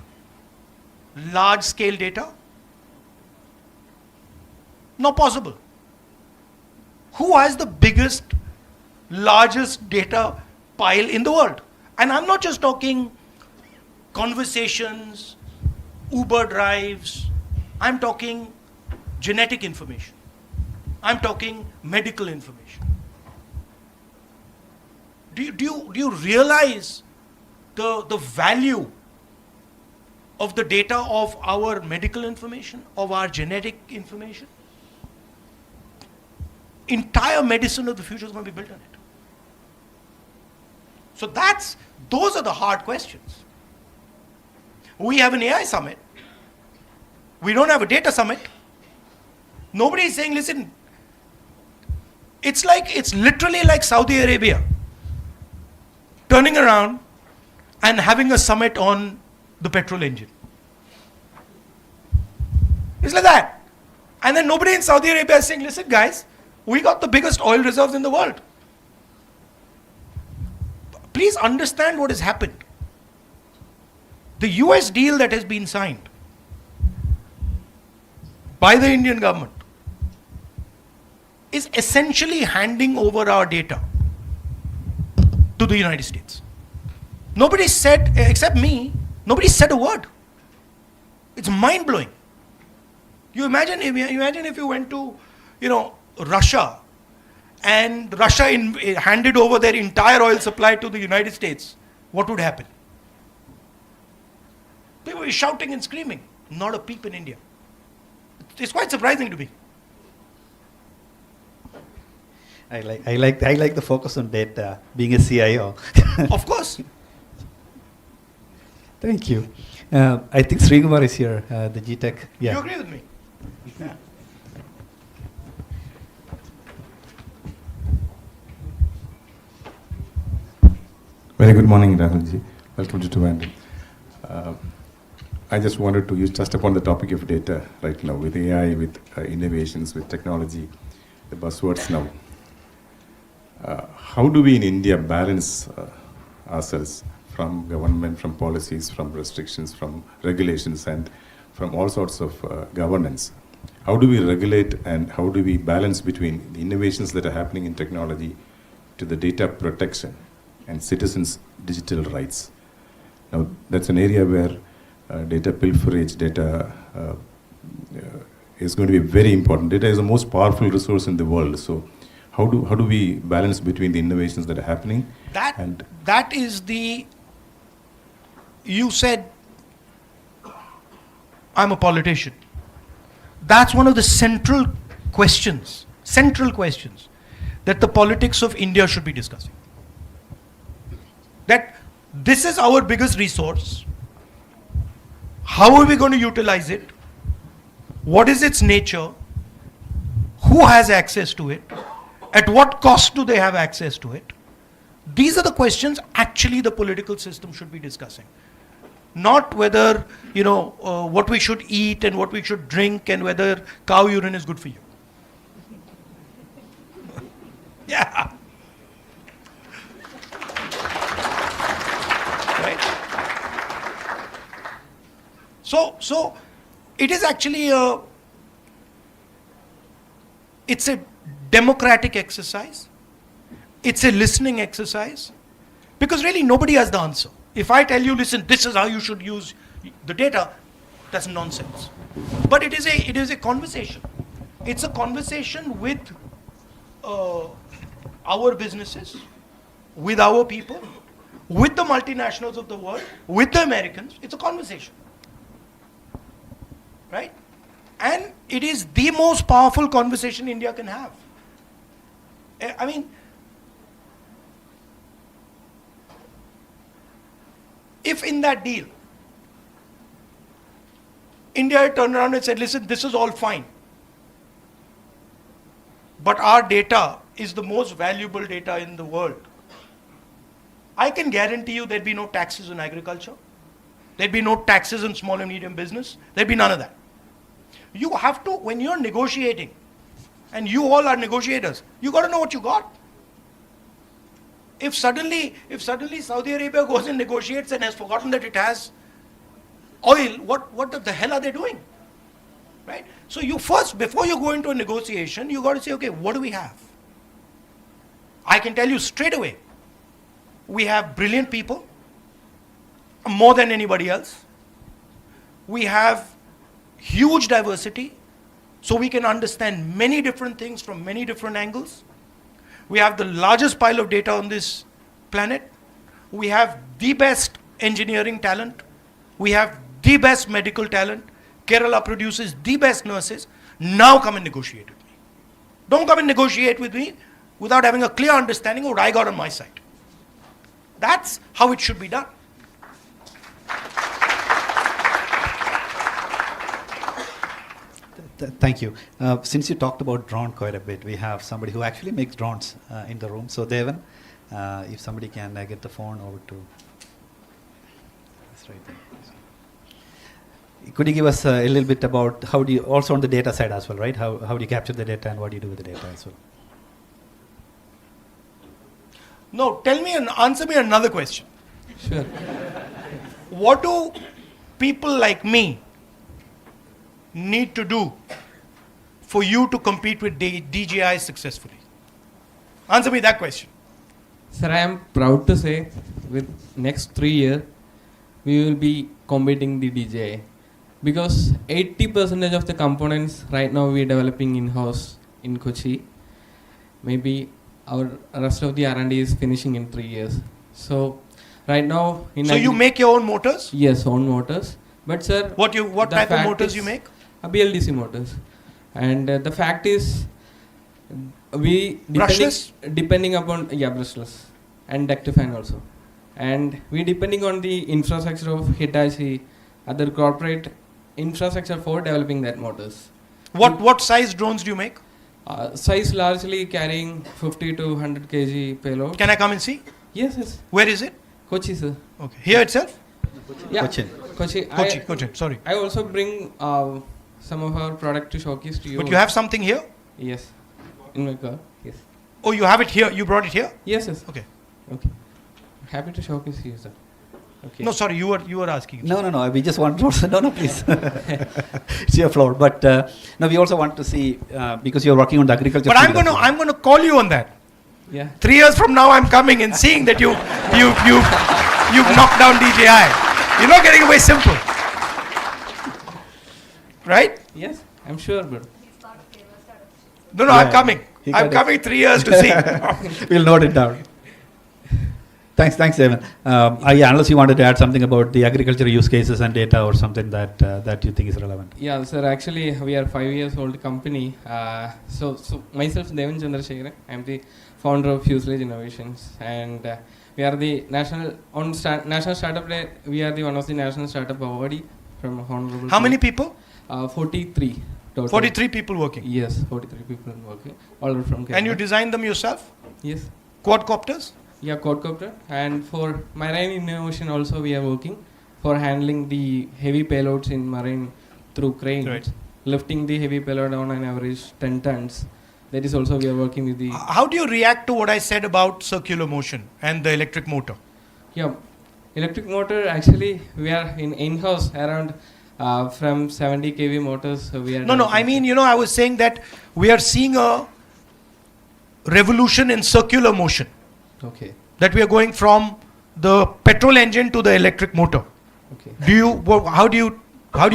large scale data? Not possible. Who has the biggest, largest data pile in the world? And I'm not just talking conversations, Uber drives. I'm talking genetic information. I'm talking medical information. Do you realize the value of the data of our medical information, of our genetic information? Entire medicine of the future is going to be built on it. So those are the hard questions. We have an AI summit. We don't have a data summit. Nobody is saying, listen, it's literally like Saudi Arabia turning around and having a summit on the petrol engine. It's like that. And then nobody in Saudi Arabia is saying, listen guys, we got the biggest oil reserves in the world. Please understand what has happened. The US deal that has been signed by the Indian government is essentially handing over our data to the United States. Nobody said, except me, nobody said a word. It's mind-blowing. You imagine if you went to, Russia, and Russia handed over their entire oil supply to the United States, what would happen? They were shouting and screaming. Not a peep in India. It's quite surprising to me. I like the focus on data, being a CIO. Of course. Thank you. I think Srikumar is here, the GTech. Yeah. You agree with me? Yeah. Very good morning, Rahulji. Welcome to Thiruvananthapuram. I just wanted to touch upon the topic of data right now with AI, with innovations, with technology, the buzzwords now. How do we in India balance ourselves from government, from policies, from restrictions, from regulations, and from all sorts of governance? How do we regulate and how do we balance between the innovations that are happening in technology to the data protection and citizens' digital rights? Now, that's an area where data pilferage, data is going to be very important. Data is the most powerful resource in the world. So, how do we balance between the innovations that are happening? That is the. You said, I'm a politician. That's one of the central questions that the politics of India should be discussing. That this is our biggest resource. How are we going to utilize it? What is its nature? Who has access to it? At what cost do they have access to it? These are the questions actually the political system should be discussing. Not whether, what we should eat and what we should drink and whether cow urine is good for you. Yeah. Right. So it is actually it's a democratic exercise. It's a listening exercise. Because really nobody has the answer. If I tell you, listen, this is how you should use the data, that's nonsense. But it is a conversation. It's a conversation with our businesses, with our people, with the multinationals of the world, with the Americans. It's a conversation. Right? And it is the most powerful conversation India can have. I mean, if in that deal, India had turned around and said, listen, this is all fine, but our data is the most valuable data in the world, I can guarantee you there'd be no taxes on agriculture, there'd be no taxes on small and medium business, there'd be none of that. You have to, when you're negotiating, and you all are negotiators, you got to know what you got. If suddenly Saudi Arabia goes and negotiates and has forgotten that it has oil, what the hell are they doing? Right? So you first, before you go into a negotiation, you got to say, okay, what do we have? I can tell you straight away, we have brilliant people, more than anybody else. We have huge diversity, so we can understand many different things from many different angles. We have the largest pile of data on this planet. We have the best engineering talent. We have the best medical talent. Kerala produces the best nurses. Now come and negotiate with me. Don't come and negotiate with me without having a clear understanding of what I got on my side. That's how it should be done. Thank you. Since you talked about drone quite a bit, we have somebody who actually makes drones in the room. So Devan, if somebody can get the phone over to... That's right there. Could you give us a little bit about how do you, also on the data side as well, right? How do you capture the data and what do you do with the data as well? No, answer me another question. Sure. What do people like me need to do for you to compete with DJI successfully? Answer me that question. Sir, I am proud to say with next 3 years, we will be competing the DJI. Because 80% of the components right now we are developing in-house in Kochi. Maybe our rest of the R&D is finishing in 3 years. So right now... So you make your own motors? Yes, own motors. But sir... What type of motors you make? BLDC motors. And the fact is, we... Brushless? Depending upon... Yeah, brushless. And ducted fan also. And we depending on the infrastructure of Hitachi, other corporate infrastructure for developing that motors. What size drones do you make? Size largely carrying 50 to 100 kg payload. Can I come and see? Yes, yes. Where is it? Kochi, sir. Okay. Here itself? Yeah. Kochi. Kochi, sorry. I also bring some of our product to showcase to you. But you have something here? Yes. In my car, yes. Oh, you have it here? You brought it here? Yes, yes. Okay. Okay. Happy to showcase you, sir. Okay. No, sorry, you were asking. No, we just want to... No, please. It's your floor. But no, we also want to see, because you're working on the agriculture... But I'm going to call you on that. Yeah. 3 years from now, I'm coming and seeing that you've knocked down DJI. You're not getting away simple. Right? Yes, I'm sure, but... No, I'm coming. I'm coming 3 years to see. We'll note it down. Thanks, Evan. Unless you wanted to add something about the agriculture use cases and data or something that you think is relevant. Yeah, sir. Actually, we are 5 years old company. So myself, Devan Chandrasekharan, I am the founder of Fuselage Innovations, and we are the national startup day. We are the one of the national startup awardee from Honorable. How many people? 43. Total. 43 people working. Yes, 43 people working. All from Keralam. And you designed them yourself? Yes. Quadcopters? Yeah, quadcopter. And for marine innovation also we are working for handling the heavy payloads in marine through cranes. Right. Lifting the heavy payload on an average 10 tons. That is also we are working with the... How do you react to what I said about circular motion and the electric motor? Yeah, electric motor actually we are in-house around from 70 kV motors. So we are... No, I mean, I was saying that we are seeing a revolution in circular motion. Okay. That we are going from the petrol engine to the electric motor. Okay. How do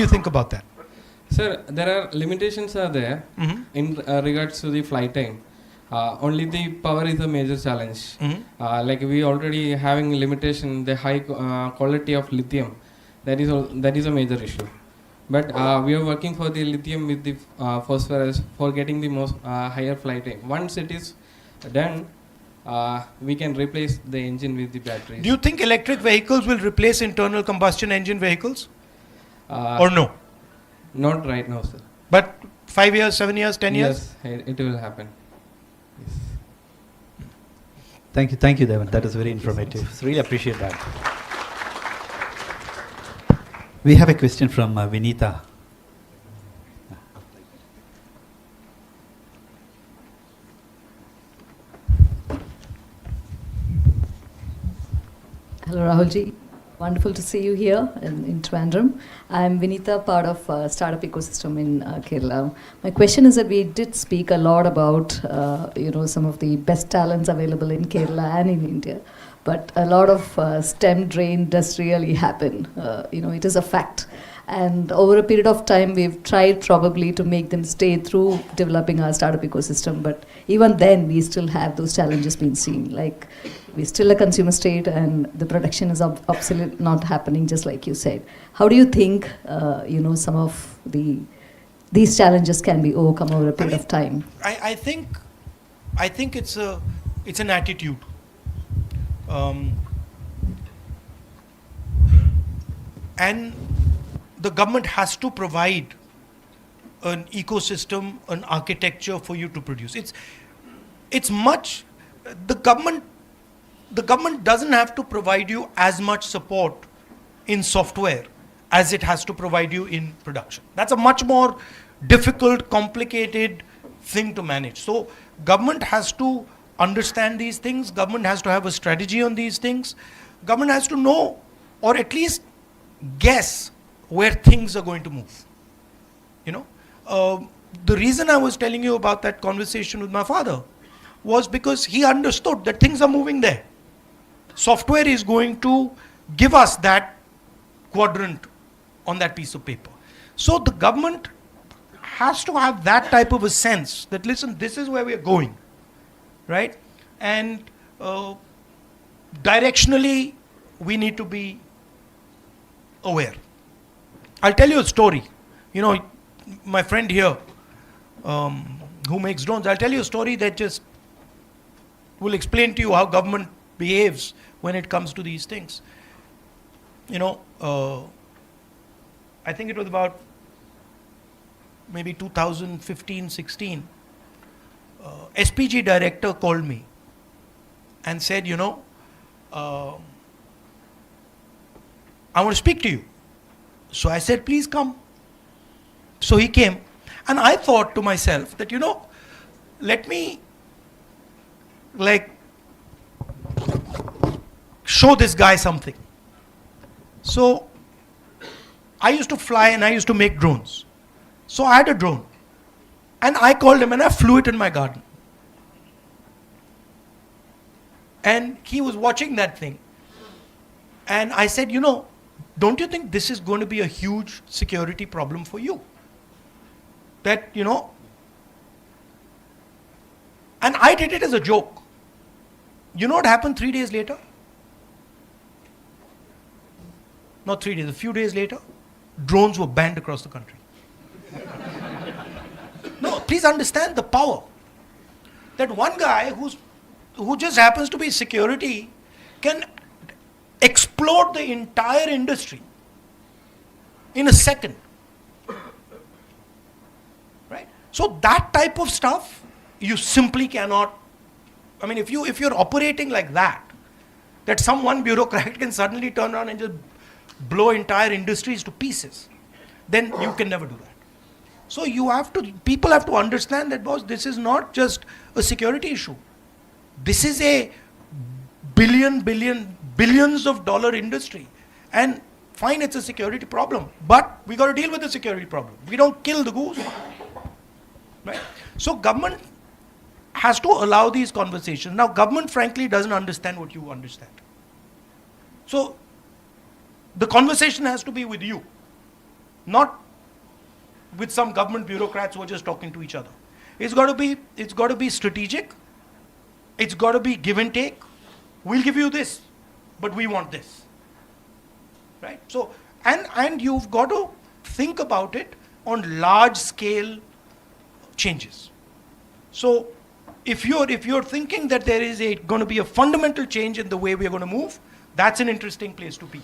you think about that? Sir, there are limitations are there in regards to the flight time. Only the power is a major challenge. Like we already having limitation, the high quality of lithium, that is a major issue. But we are working for the lithium with the phosphorus for getting the most higher flight time. Once it is done, we can replace the engine with the batteries. Do you think electric vehicles will replace internal combustion engine vehicles? Or no? Not right now, sir. But 5 years, 7 years, 10 years? Yes, it will happen. Yes. Thank you, Devan. That is very informative. Really appreciate that. We have a question from Vinita. Hello, Rahulji. Wonderful to see you here in Trivandrum. I'm Vinita, part of startup ecosystem in Kerala. My question is that we did speak a lot about some of the best talents available in Kerala and in India, but a lot of STEM drain does really happen. It is a fact. And over a period of time, we've tried probably to make them stay through developing our startup ecosystem. But even then, we still have those challenges being seen. Like, we're still a consumer state and the production is absolutely not happening, just like you said. How do you think, some of these challenges can be overcome over a period of time? I think it's an attitude. And the government has to provide an ecosystem, an architecture for you to produce. It's much, the government doesn't have to provide you as much support in software as it has to provide you in production. That's a much more difficult, complicated thing to manage. So government has to understand these things. Government has to have a strategy on these things. Government has to know, or at least guess, where things are going to move. The reason I was telling you about that conversation with my father was because he understood that things are moving there. Software is going to give us that quadrant on that piece of paper. So the government has to have that type of a sense that, listen, this is where we are going, right? And directionally, we need to be aware. I'll tell you a story. My friend here, who makes drones, I'll tell you a story that just will explain to you how government behaves when it comes to these things. I think it was about maybe 2015-16. SPG director called me and said, I want to speak to you. So I said, please come. So he came. And I thought to myself that, let me show this guy something. So I used to fly and I used to make drones. So I had a drone. And I called him and I flew it in my garden. And he was watching that thing. And I said, don't you think this is going to be a huge security problem for you? That, and I did it as a joke. You know what happened 3 days later? Not 3 days, a few days later, drones were banned across the country. No, please understand the power. That one guy who just happens to be security can explode the entire industry in a second. Right? So that type of stuff, you simply cannot, if you're operating like that some one bureaucrat can suddenly turn around and just blow entire industries to pieces, then you can never do that. So people have to understand that, boss, this is not just a security issue. This is a billions of dollar industry. And fine, it's a security problem, but we got to deal with the security problem. We don't kill the goose. Right? So government has to allow these conversations. Now, government frankly doesn't understand what you understand. So the conversation has to be with you, not with some government bureaucrats who are just talking to each other. It's got to be strategic. It's got to be give and take. We'll give you this, but we want this, right? So, and you've got to think about it on large scale changes. So, if you're thinking that there is going to be a fundamental change in the way we're going to move, that's an interesting place to be.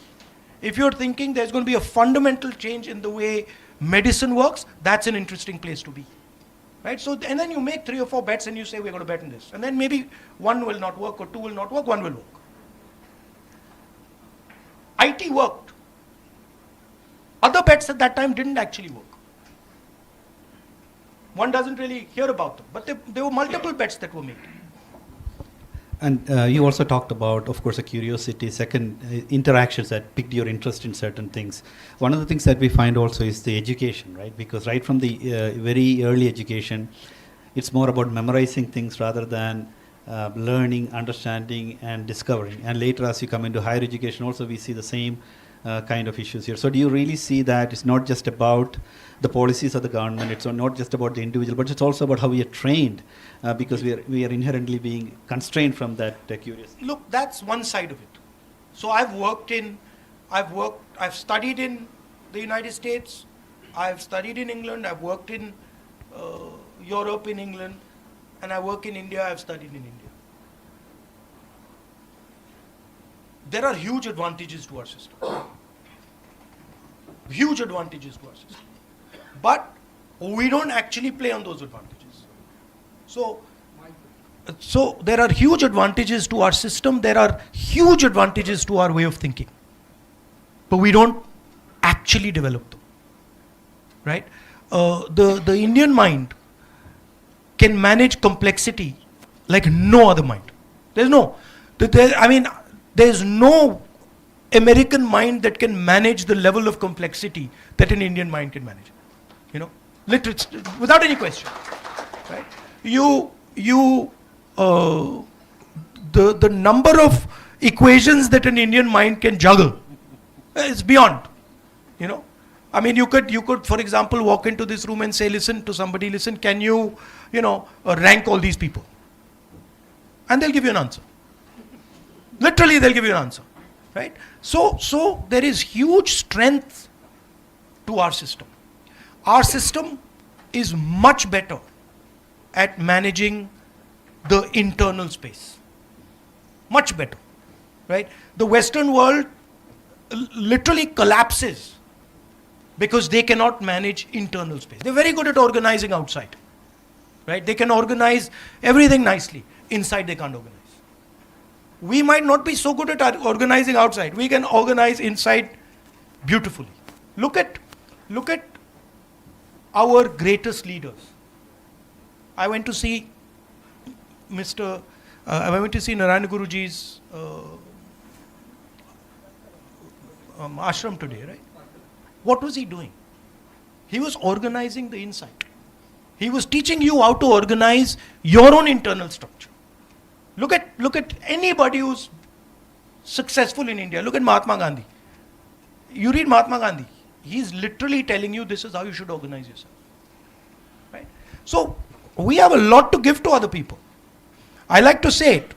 If you're thinking there's going to be a fundamental change in the way medicine works, that's an interesting place to be. Right? So, and then you make 3 or 4 bets and you say we're going to bet on this. And then maybe 1 will not work or 2 will not work, 1 will work. IT worked. Other bets at that time didn't actually work. One doesn't really hear about them, but there were multiple bets that were made. And you also talked about, of course, a curiosity, second, interactions that piqued your interest in certain things. One of the things that we find also is the education, right? Because right from the very early education, it's more about memorizing things rather than learning, understanding, and discovering. And later, as you come into higher education, also we see the same kind of issues here. So do you really see that it's not just about the policies of the government, it's not just about the individual, but it's also about how we are trained, because we are inherently being constrained from that curiosity? Look, that's one side of it. So I've studied in the United States, I've studied in England, I've worked in Europe, in England, and I work in India, I've studied in India. There are huge advantages to our system. Huge advantages to our system. But we don't actually play on those advantages. So there are huge advantages to our system, there are huge advantages to our way of thinking. But we don't actually develop them. Right? The Indian mind can manage complexity like no other mind. There's no American mind that can manage the level of complexity that an Indian mind can manage. You know, literally, without any question. Right? The number of equations that an Indian mind can juggle is beyond. You know, I mean, you could, for example, walk into this room and say, listen, can you, rank all these people? And they'll give you an answer. Literally, they'll give you an answer, right? So there is huge strength to our system. Our system is much better at managing the internal space. Much better, right? The Western world literally collapses because they cannot manage internal space. They're very good at organizing outside, right? They can organize everything nicely. Inside, they can't organize. We might not be so good at organizing outside. We can organize inside beautifully. Look at our greatest leaders. I went to see Narayana Guruji's ashram today, right? What was he doing? He was organizing the inside. He was teaching you how to organize your own internal structure. Look at anybody who's successful in India. Look at Mahatma Gandhi. You read Mahatma Gandhi. He's literally telling you this is how you should organize yourself. Right? So we have a lot to give to other people. I like to say it.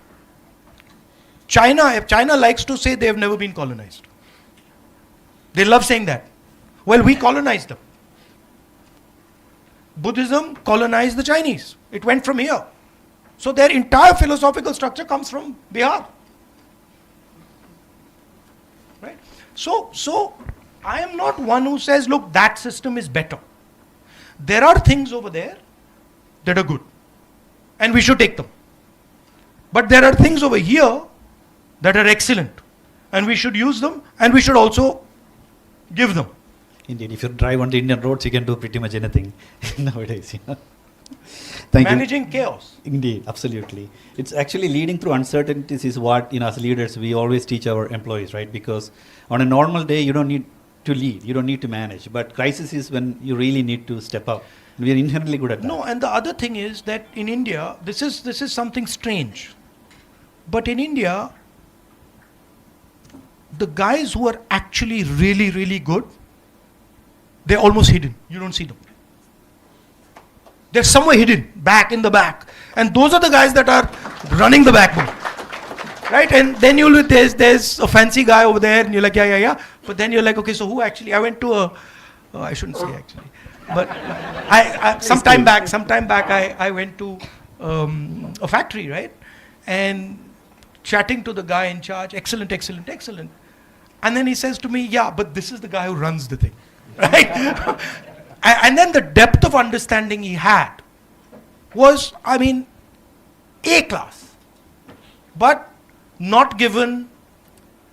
If China likes to say they have never been colonized. They love saying that. Well, we colonized them. Buddhism colonized the Chinese. It went from here. So their entire philosophical structure comes from Bihar. Right? So I am not one who says, look, that system is better. There are things over there that are good, and we should take them. But there are things over here that are excellent, and we should use them, and we should also give them. Indeed, if you drive on the Indian roads, you can do pretty much anything nowadays. Managing chaos. Indeed, absolutely. It's actually leading through uncertainties is what, as leaders, we always teach our employees, right? Because on a normal day, you don't need to lead, you don't need to manage. But crisis is when you really need to step up. We are inherently good at that. No, and the other thing is that in India, this is something strange. But in India, the guys who are actually really, really good, they're almost hidden. You don't see them. They're somewhere hidden, back in the back. And those are the guys that are running the backbone. Right? And then there's a fancy guy over there, and you're like, yeah. But then you're like, okay, so who actually? I went to I shouldn't say actually. But sometime back, I went to a factory, right? And chatting to the guy in charge, excellent. And then he says to me, yeah, but this is the guy who runs the thing, right? And then the depth of understanding he had was, I mean, A class, but not given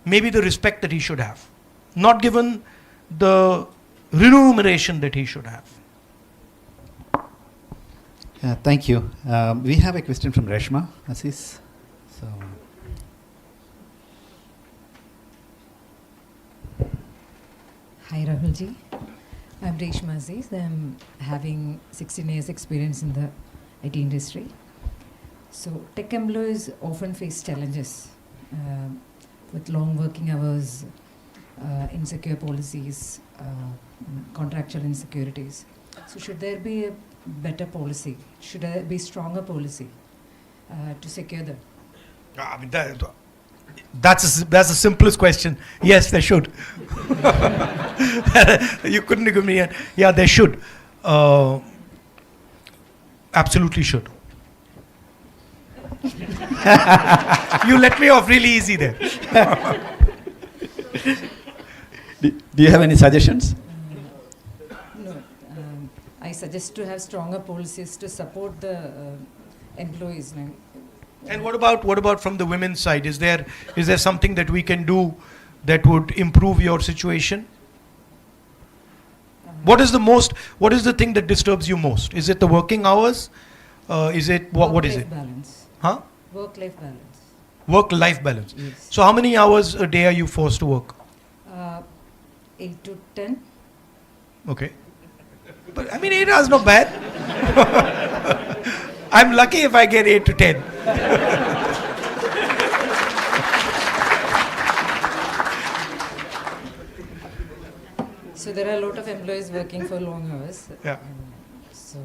maybe the respect that he should have, not given the remuneration that he should have. Thank you. We have a question from Reshma Aziz. So. Hi Rahulji, I'm Reshma Aziz. I'm having 16 years experience in the IT industry. So tech employees often face challenges with long working hours, insecure policies, contractual insecurities. So should there be a better policy? Should there be stronger policy to secure them? I mean, that's the simplest question. Yes, they should. You couldn't give me a... Yeah, they should. Absolutely should. You let me off really easy there. Do you have any suggestions? No. I suggest to have stronger policies to support the employees. And what about from the women's side? Is there something that we can do that would improve your situation? What is the thing that disturbs you most? Is it the working hours? Is it what is it? Balance. Huh? Work-life balance. Work-life balance. Yes. So how many hours a day are you forced to work? 8 to 10. Okay. But I mean, 8 hours not bad. I'm lucky if I get 8 to 10. So there are a lot of employees working for long hours. Yeah. So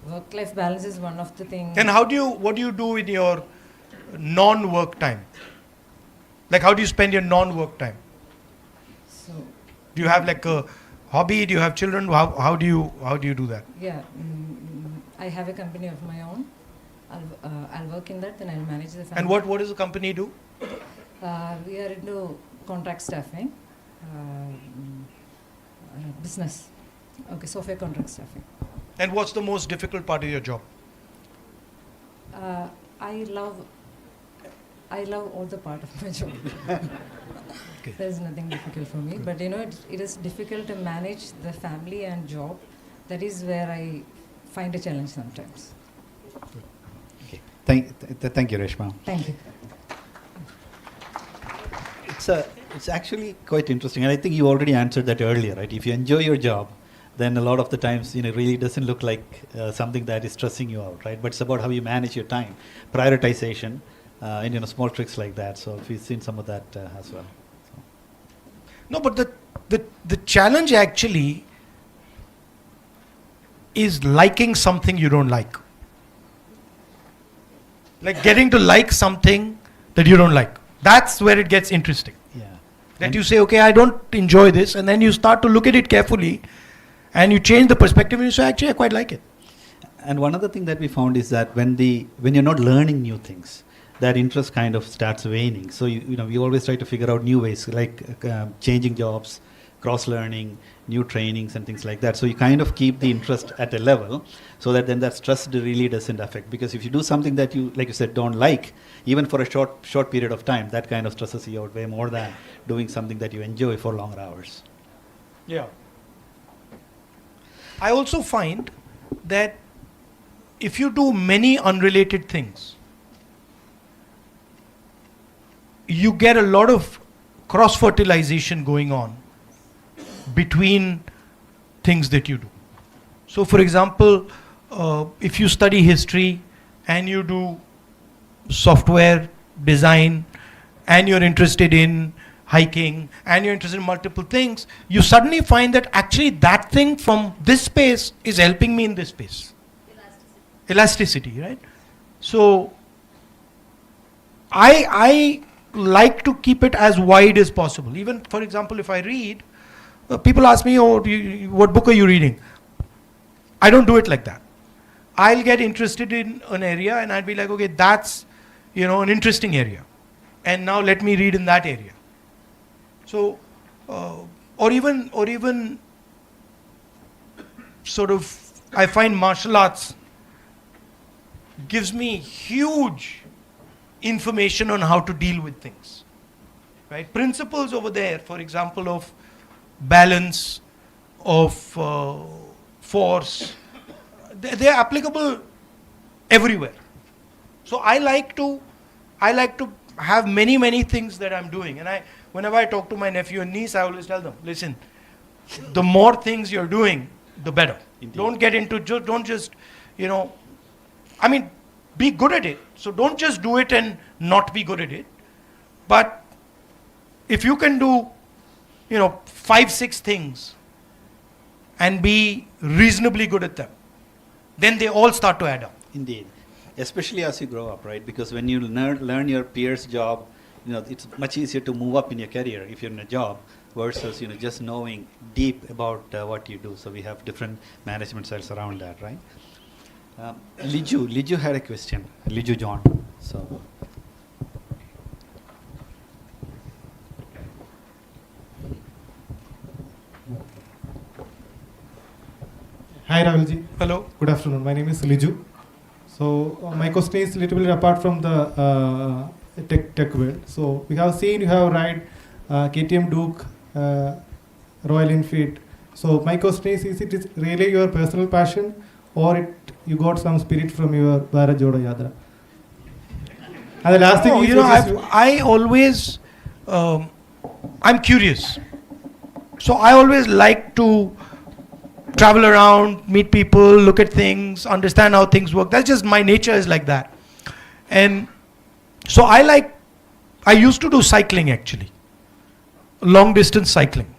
work-life balance is one of the things. And what do you do in your non-work time? Like, how do you spend your non-work time? So do you have like a hobby? Do you have children? How do you do that? Yeah, I have a company of my own. I'll work in that, then I'll manage the family. And what does the company do? We are into contract staffing, business. Okay, software contract staffing. And what's the most difficult part of your job? I love all the part of my job. Okay. There's nothing difficult for me, but it is difficult to manage the family and job. That is where I find a challenge sometimes. Okay. Thank you, Reshma. Thank you. It's actually quite interesting, and I think you already answered that earlier, right? If you enjoy your job, then a lot of the times, it really doesn't look like something that is stressing you out, right? But it's about how you manage your time, prioritization, and small tricks like that. So we've seen some of that as well. So. No, but the challenge actually is liking something you don't like. Like getting to like something that you don't like. That's where it gets interesting. Yeah. That you say, okay, I don't enjoy this, and then you start to look at it carefully, and you change the perspective, and you say, actually, I quite like it. And one other thing that we found is that when you're not learning new things, that interest kind of starts waning. So we always try to figure out new ways, like changing jobs, cross-learning, new trainings and things like that. So you kind of keep the interest at a level so that then that stress really doesn't affect. Because if you do something that you, like you said, don't like, even for a short period of time, that kind of stresses you out way more than doing something that you enjoy for longer hours. Yeah. I also find that if you do many unrelated things, you get a lot of cross-fertilization going on between things that you do. So for example, if you study history and you do software design and you're interested in hiking, and you're interested in multiple things, you suddenly find that actually that thing from this space is helping me in this space. Elasticity, right? So I like to keep it as wide as possible. Even, for example, if I read, people ask me, oh, what book are you reading? I don't do it like that. I'll get interested in an area and I'll be like, okay, that's, an interesting area. And now let me read in that area. So, or even sort of, I find martial arts gives me huge information on how to deal with things, right? Principles over there, for example, of balance, of force, they're applicable everywhere. So I like to have many things that I'm doing, and whenever I talk to my nephew and niece, I always tell them, listen, the more things you're doing, the better. Indeed. Don't get into, don't just, be good at it. So don't just do it and not be good at it. But if you can do, 5-6 things and be reasonably good at them, then they all start to add up. Indeed. Especially as you grow up, right? Because when you learn your peer's job, it's much easier to move up in your career if you're in a job versus, just knowing deep about what you do. So we have different management styles around that, right? Liju had a question. Liju John. So. Hi Rahulji. Hello. Good afternoon. My name is Liju. So my question is a little bit apart from the tech world. So we have seen you have ride KTM Duke, Royal Enfield. So my question is it really your personal passion, or you got some spirit from your Bharat Jodo Yatra? And the last thing is, I always, I'm curious. So I always like to travel around, meet people, look at things, understand how things work. That's just my nature is like that. And so I used to do cycling actually, long distance cycling.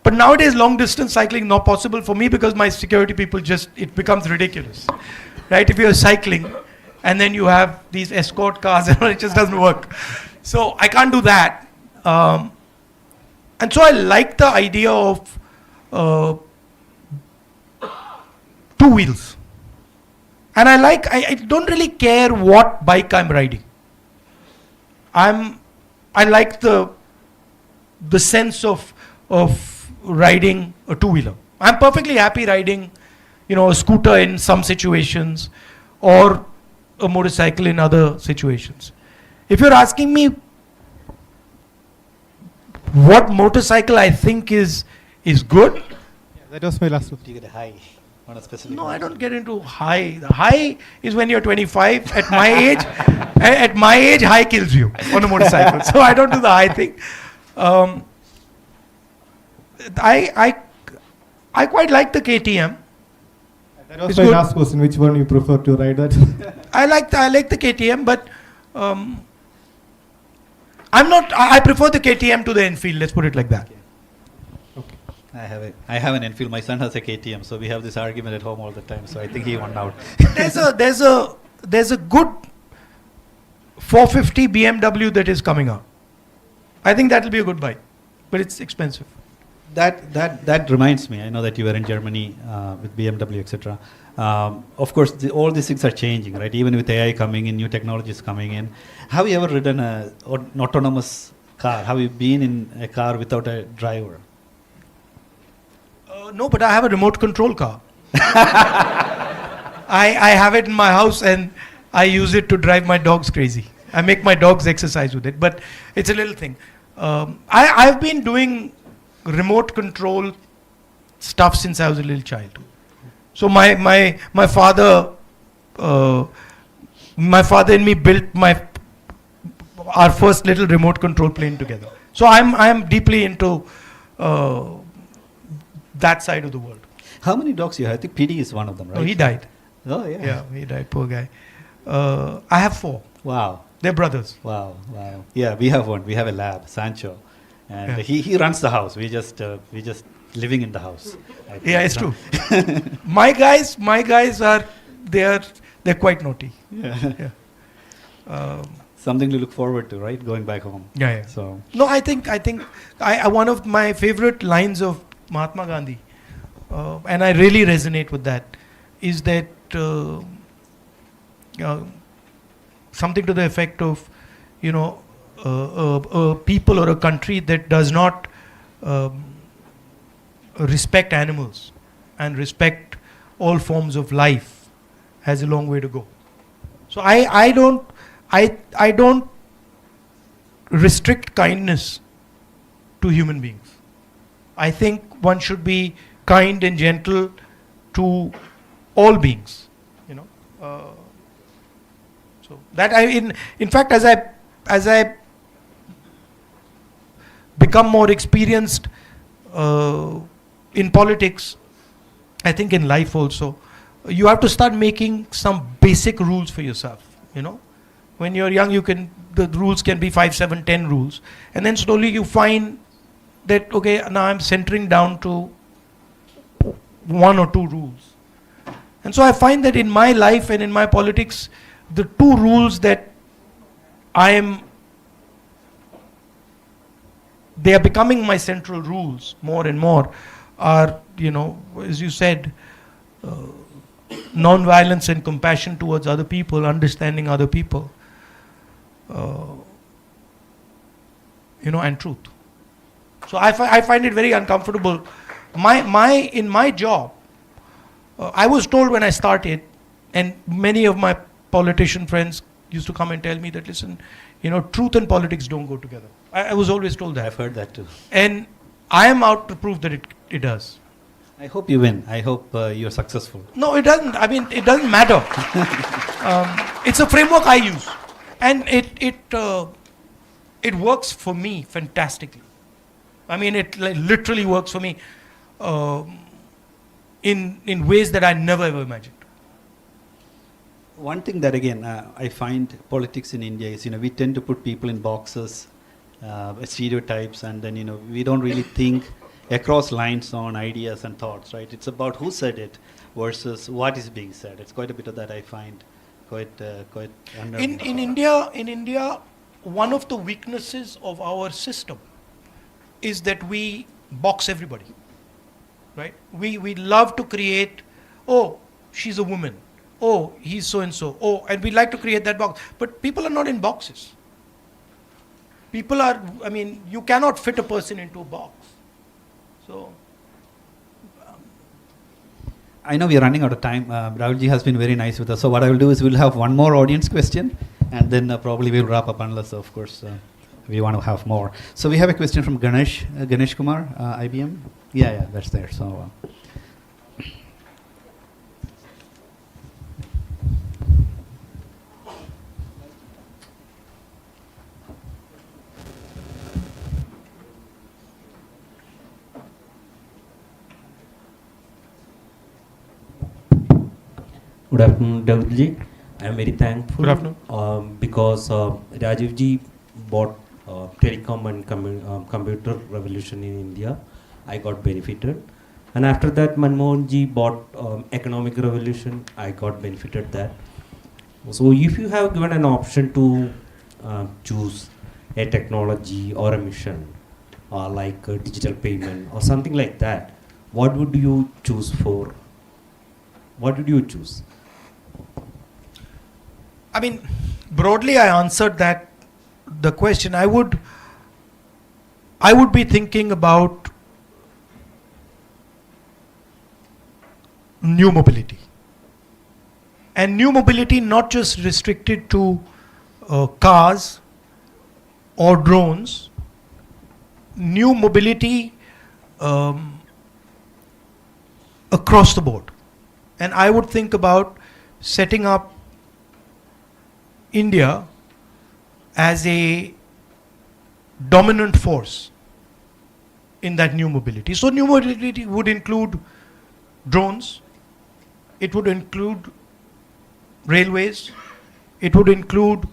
But nowadays long distance cycling not possible for me because my security people it becomes ridiculous. Right? If you're cycling and then you have these escort cars, it just doesn't work. So I can't do that. And so I like the idea of two wheels. And I don't really care what bike I'm riding. I like the sense of riding a two-wheeler. I'm perfectly happy riding, a scooter in some situations or a motorcycle in other situations. If you're asking me what motorcycle I think is good. Yeah, that was my last one. Do you get a high on a specific? No, I don't get into high. The high is when you're 25. At my age, high kills you on a motorcycle. So I don't do the high thing. I quite like the KTM. That was my last question. Which one you prefer to ride that? I like the KTM, but I prefer the KTM to the Enfield. Let's put it like that. Okay. I have an Enfield. My son has a KTM, so we have this argument at home all the time. So I think he won out. There's a good 450 BMW that is coming out. I think that will be a good bike, but it's expensive. That reminds me. I know that you were in Germany with BMW, etc. Of course, all these things are changing, right? Even with AI coming in, new technologies coming in. Have you ever ridden an autonomous car? Have you been in a car without a driver? No, but I have a remote control car. I have it in my house and I use it to drive my dogs crazy. I make my dogs exercise with it, but it's a little thing. I've been doing remote control stuff since I was a little child. So my father and me built our first little remote control plane together. So I'm deeply into that side of the world. How many dogs you have? I think PD is one of them, right? No, he died. Oh yeah. Yeah, he died. Poor guy. I have 4. Wow. They're brothers. Wow, wow. Yeah, we have one. We have a lab, Sancho, and Yeah. he runs the house. We just living in the house. I think. Yeah, it's true. my guys are they're quite naughty. Yeah. Yeah. Something to look forward to, right? Going back home. Yeah. So No, I think I one of my favorite lines of Mahatma Gandhi, and I really resonate with that, is that something to the effect of, a people or a country that does not respect animals and respect all forms of life has a long way to go. So I don't restrict kindness to human beings. I think one should be kind and gentle to all beings. So that in fact, as I become more experienced in politics, I think in life also, you have to start making some basic rules for yourself. When you're young, the rules can be 5, 7, 10 rules, and then slowly you find that, okay, now I'm centering down to 1 or 2 rules. And so I find that in my life and in my politics, the 2 rules that they are becoming my central rules more and more are, as you said, non-violence and compassion towards other people, understanding other people, and truth. So I find it very uncomfortable. In my job, I was told when I started, and many of my politician friends used to come and tell me that, listen, truth and politics don't go together. I was always told that. I've heard that too. And I am out to prove that it does. I hope you win. I hope you're successful. No, it doesn't. I mean, it doesn't matter. It's a framework I use, and it works for me fantastically. I mean, it literally works for me in ways that I never ever imagined. One thing that again I find politics in India is, we tend to put people in boxes, stereotypes, and then we don't really think across lines on ideas and thoughts, right? It's about who said it versus what is being said. It's quite a bit of that I find quite In India, one of the weaknesses of our system is that we box everybody, right? We love to create, oh, she's a woman, oh, he's so and so, oh, and we like to create that box. But people are not in boxes. People are, you cannot fit a person into a box. So I know we are running out of time. Rahulji has been very nice with us. So what I will do is we'll have one more audience question, and then probably we'll wrap up, unless, of course, we want to have more. So we have a question from Ganesh Kumar, IBM. Yeah, that's there. So. Good afternoon, Rahulji. I am very thankful. Good afternoon. Because Rajivji bought telecom and computer revolution in India. I got benefited. And after that, Manmohanji bought economic revolution. I got benefited that. So if you have given an option to choose a technology or a mission, like digital payment or something like that, what would you choose for? What would you choose? Broadly, I answered the question. I would be thinking about new mobility. And new mobility not just restricted to cars or drones. New mobility across the board. And I would think about setting up India as a dominant force in that new mobility. So new mobility would include drones, it would include railways, it would include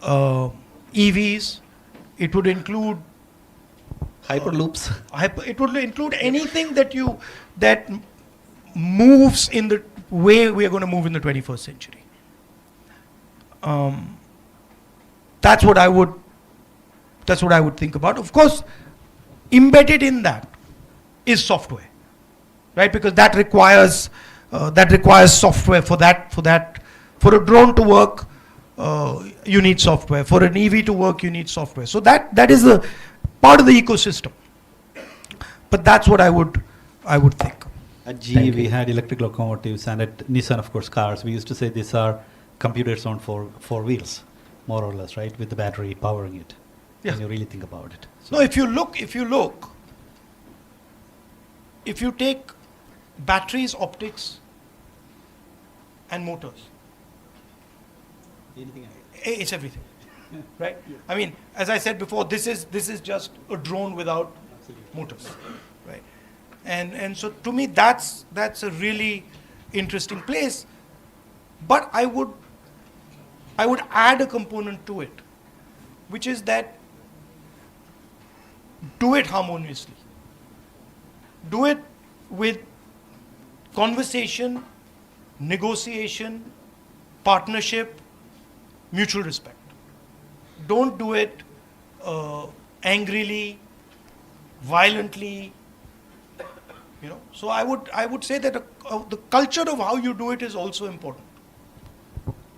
EVs, it would include hyperloops. It would include anything that moves in the way we are going to move in the 21st century. That's what I would think about. Of course, embedded in that is software, right? Because that requires software for that. For a drone to work, you need software. For an EV to work, you need software. So that is a part of the ecosystem. But that's what I would think. At GE, we had electric locomotives, and at Nissan, of course, cars. We used to say these are computers on four wheels, more or less, right? With the battery powering it. Yes. When you really think about it. No, if you take batteries, optics, and motors, it's everything, right? I mean, as I said before, this is just a drone without motors, right? And so to me, that's a really interesting place. But I would add a component to it, which is that do it harmoniously. Do it with conversation, negotiation, partnership, mutual respect. Don't do it angrily, violently. So I would say that the culture of how you do it is also important.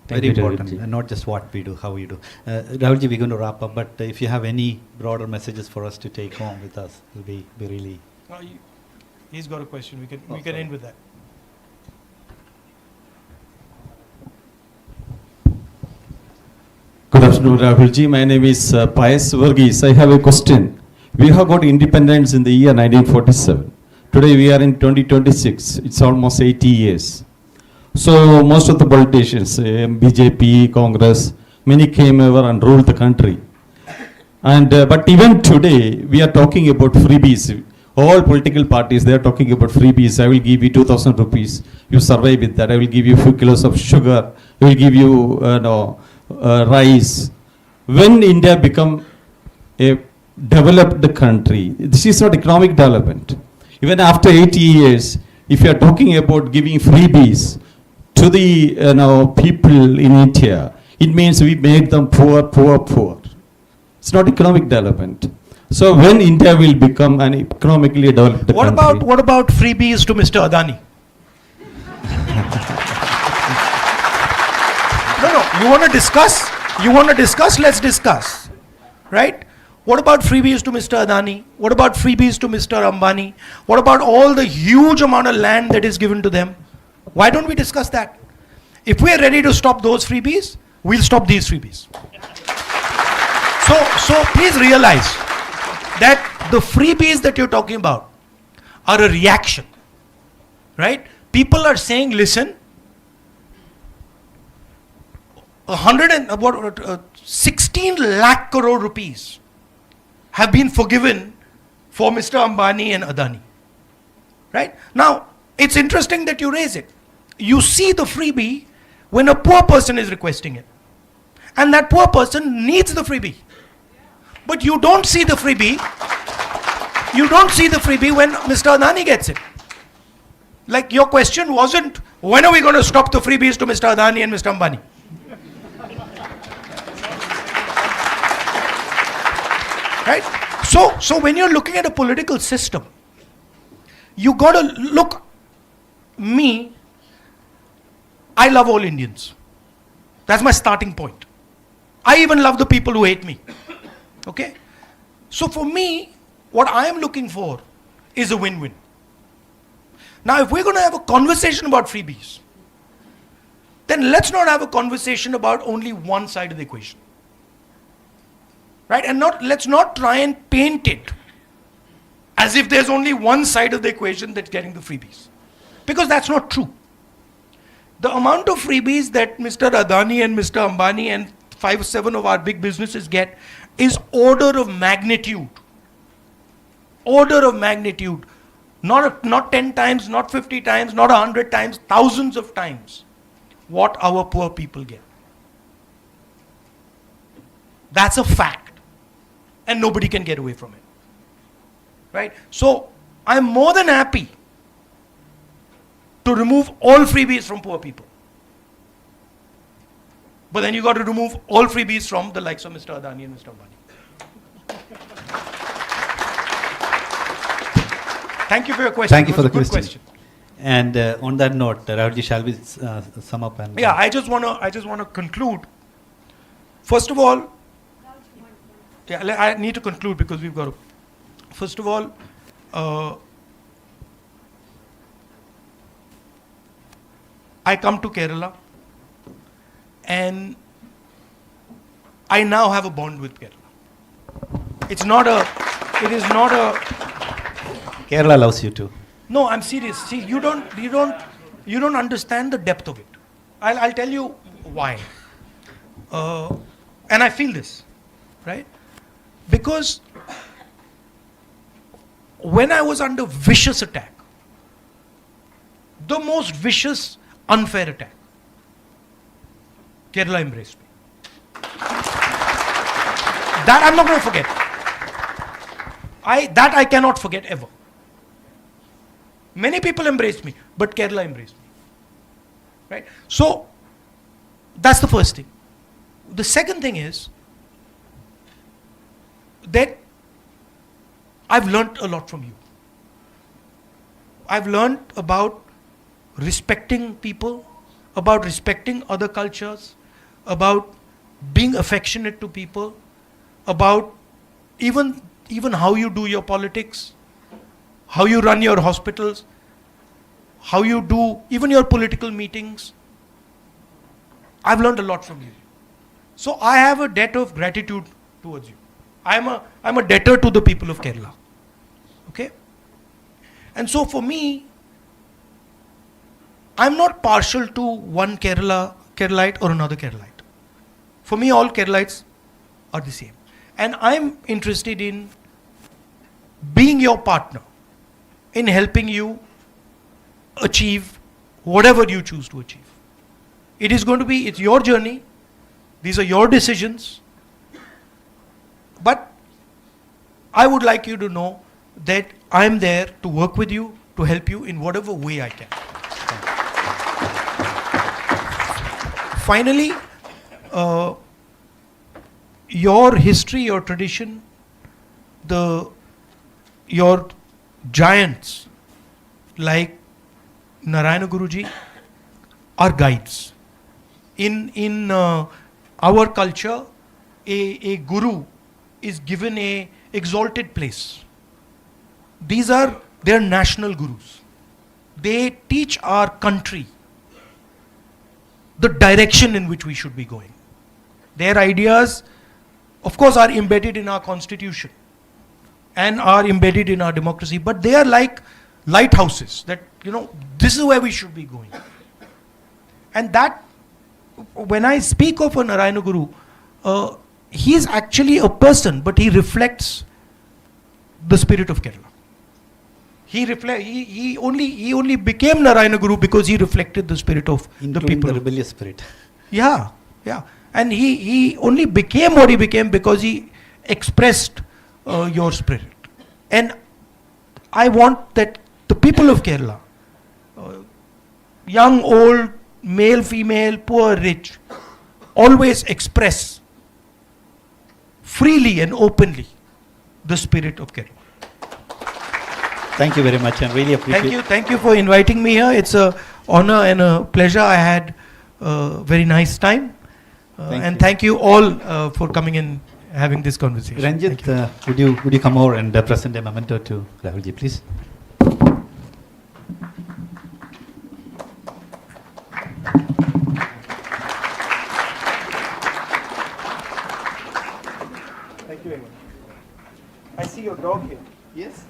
Very important, and not just what we do, how we do. Rahulji, we're going to wrap up, but if you have any broader messages for us to take home with us, it'll be really. He's got a question. We can end with that. Good afternoon, Rahulji. My name is Pius Verghese. I have a question. We have got independence in the year 1947. Today we are in 2026. It's almost 80 years. So most of the politicians, BJP, Congress, many came over and ruled the country. And but even today we are talking about freebies. All political parties, they are talking about freebies. I will give you 2,000 rupees. You survive with that. I will give you a few kilos of sugar. I will give you rice. When India become a developed country, this is not economic development. Even after 80 years, if you are talking about giving freebies to the people in India, it means we make them poor. It's not economic development. So when India will become an economically developed country. What about freebies to Mr. Adani? No. You want to discuss? Let's discuss. Right? What about freebies to Mr. Adani? What about freebies to Mr. Ambani? What about all the huge amount of land that is given to them? Why don't we discuss that? If we are ready to stop those freebies, we'll stop these freebies. So please realize that the freebies that you're talking about are a reaction, right? People are saying, listen, 16 lakh crore rupees have been forgiven for Mr. Ambani and Adani, right? Now, it's interesting that you raise it. You see the freebie when a poor person is requesting it. And that poor person needs the freebie. But you don't see the freebie. You don't see the freebie when Mr. Adani gets it. Like your question wasn't, when are we going to stop the freebies to Mr. Adani and Mr. Ambani? Right? So when you're looking at a political system, you got to look, I love all Indians. That's my starting point. I even love the people who hate me. Okay? So for me, what I am looking for is a win-win. Now, if we're going to have a conversation about freebies, then let's not have a conversation about only one side of the equation. Right? And let's not try and paint it as if there's only one side of the equation that's getting the freebies. Because that's not true. The amount of freebies that Mr. Adani and Mr. Ambani and 5-7 of our big businesses get is order of magnitude. Order of magnitude. Not 10 times, not 50 times, not 100 times, thousands of times what our poor people get. That's a fact. And nobody can get away from it. Right? So I'm more than happy to remove all freebies from poor people. But then you got to remove all freebies from the likes of Mr. Adani and Mr. Ambani. Thank you for your question. Thank you for the good question. And on that note, Rahulji, shall we sum up? And yeah, I just want to conclude. First of all, yeah, I need to conclude because we've got to. First of all, I come to Kerala, and I now have a bond with Kerala. It is not a. Kerala loves you too. No, I'm serious. See, you don't understand the depth of it. I'll tell you why. And I feel this, right? Because when I was under vicious attack, the most vicious, unfair attack, Kerala embraced me. That I'm not going to forget. I cannot forget ever. Many people embraced me, but Kerala embraced me. Right? So, that's the first thing. The second thing is that I've learnt a lot from you. I've learnt about respecting people, about respecting other cultures, about being affectionate to people, about even how you do your politics, how you run your hospitals, how you do even your political meetings. I've learned a lot from you. So I have a debt of gratitude towards you. I'm a debtor to the people of Kerala. Okay? And so for me, I'm not partial to one Keralite or another Keralite. For me, all Keralites are the same. And I'm interested in being your partner, in helping you achieve whatever you choose to achieve. It's your journey. These are your decisions. But I would like you to know that I'm there to work with you, to help you in whatever way I can. Finally, your history, your tradition, your giants like Narayana Guruji are guides. In our culture, a guru is given a exalted place. They are national gurus. They teach our country the direction in which we should be going. Their ideas, of course, are embedded in our constitution and are embedded in our democracy, but they are like lighthouses that, this is where we should be going. And that, when I speak of a Narayana Guru, he is actually a person, but he reflects the spirit of Kerala. He only became Narayana Guru because he reflected the spirit of the people. The rebellious spirit. Yeah. And he only became what he became because he expressed your spirit. And I want that the people of Kerala, young, old, male, female, poor, rich, always express freely and openly the spirit of Kerala. Thank you very much. I really appreciate it. Thank you for inviting me here. It's an honor and a pleasure. I had a very nice time. Thank you all for coming and having this conversation. Ranjit, would you come over and present a memento to Rahulji, please? Thank you very much. I see your dog here. Yes.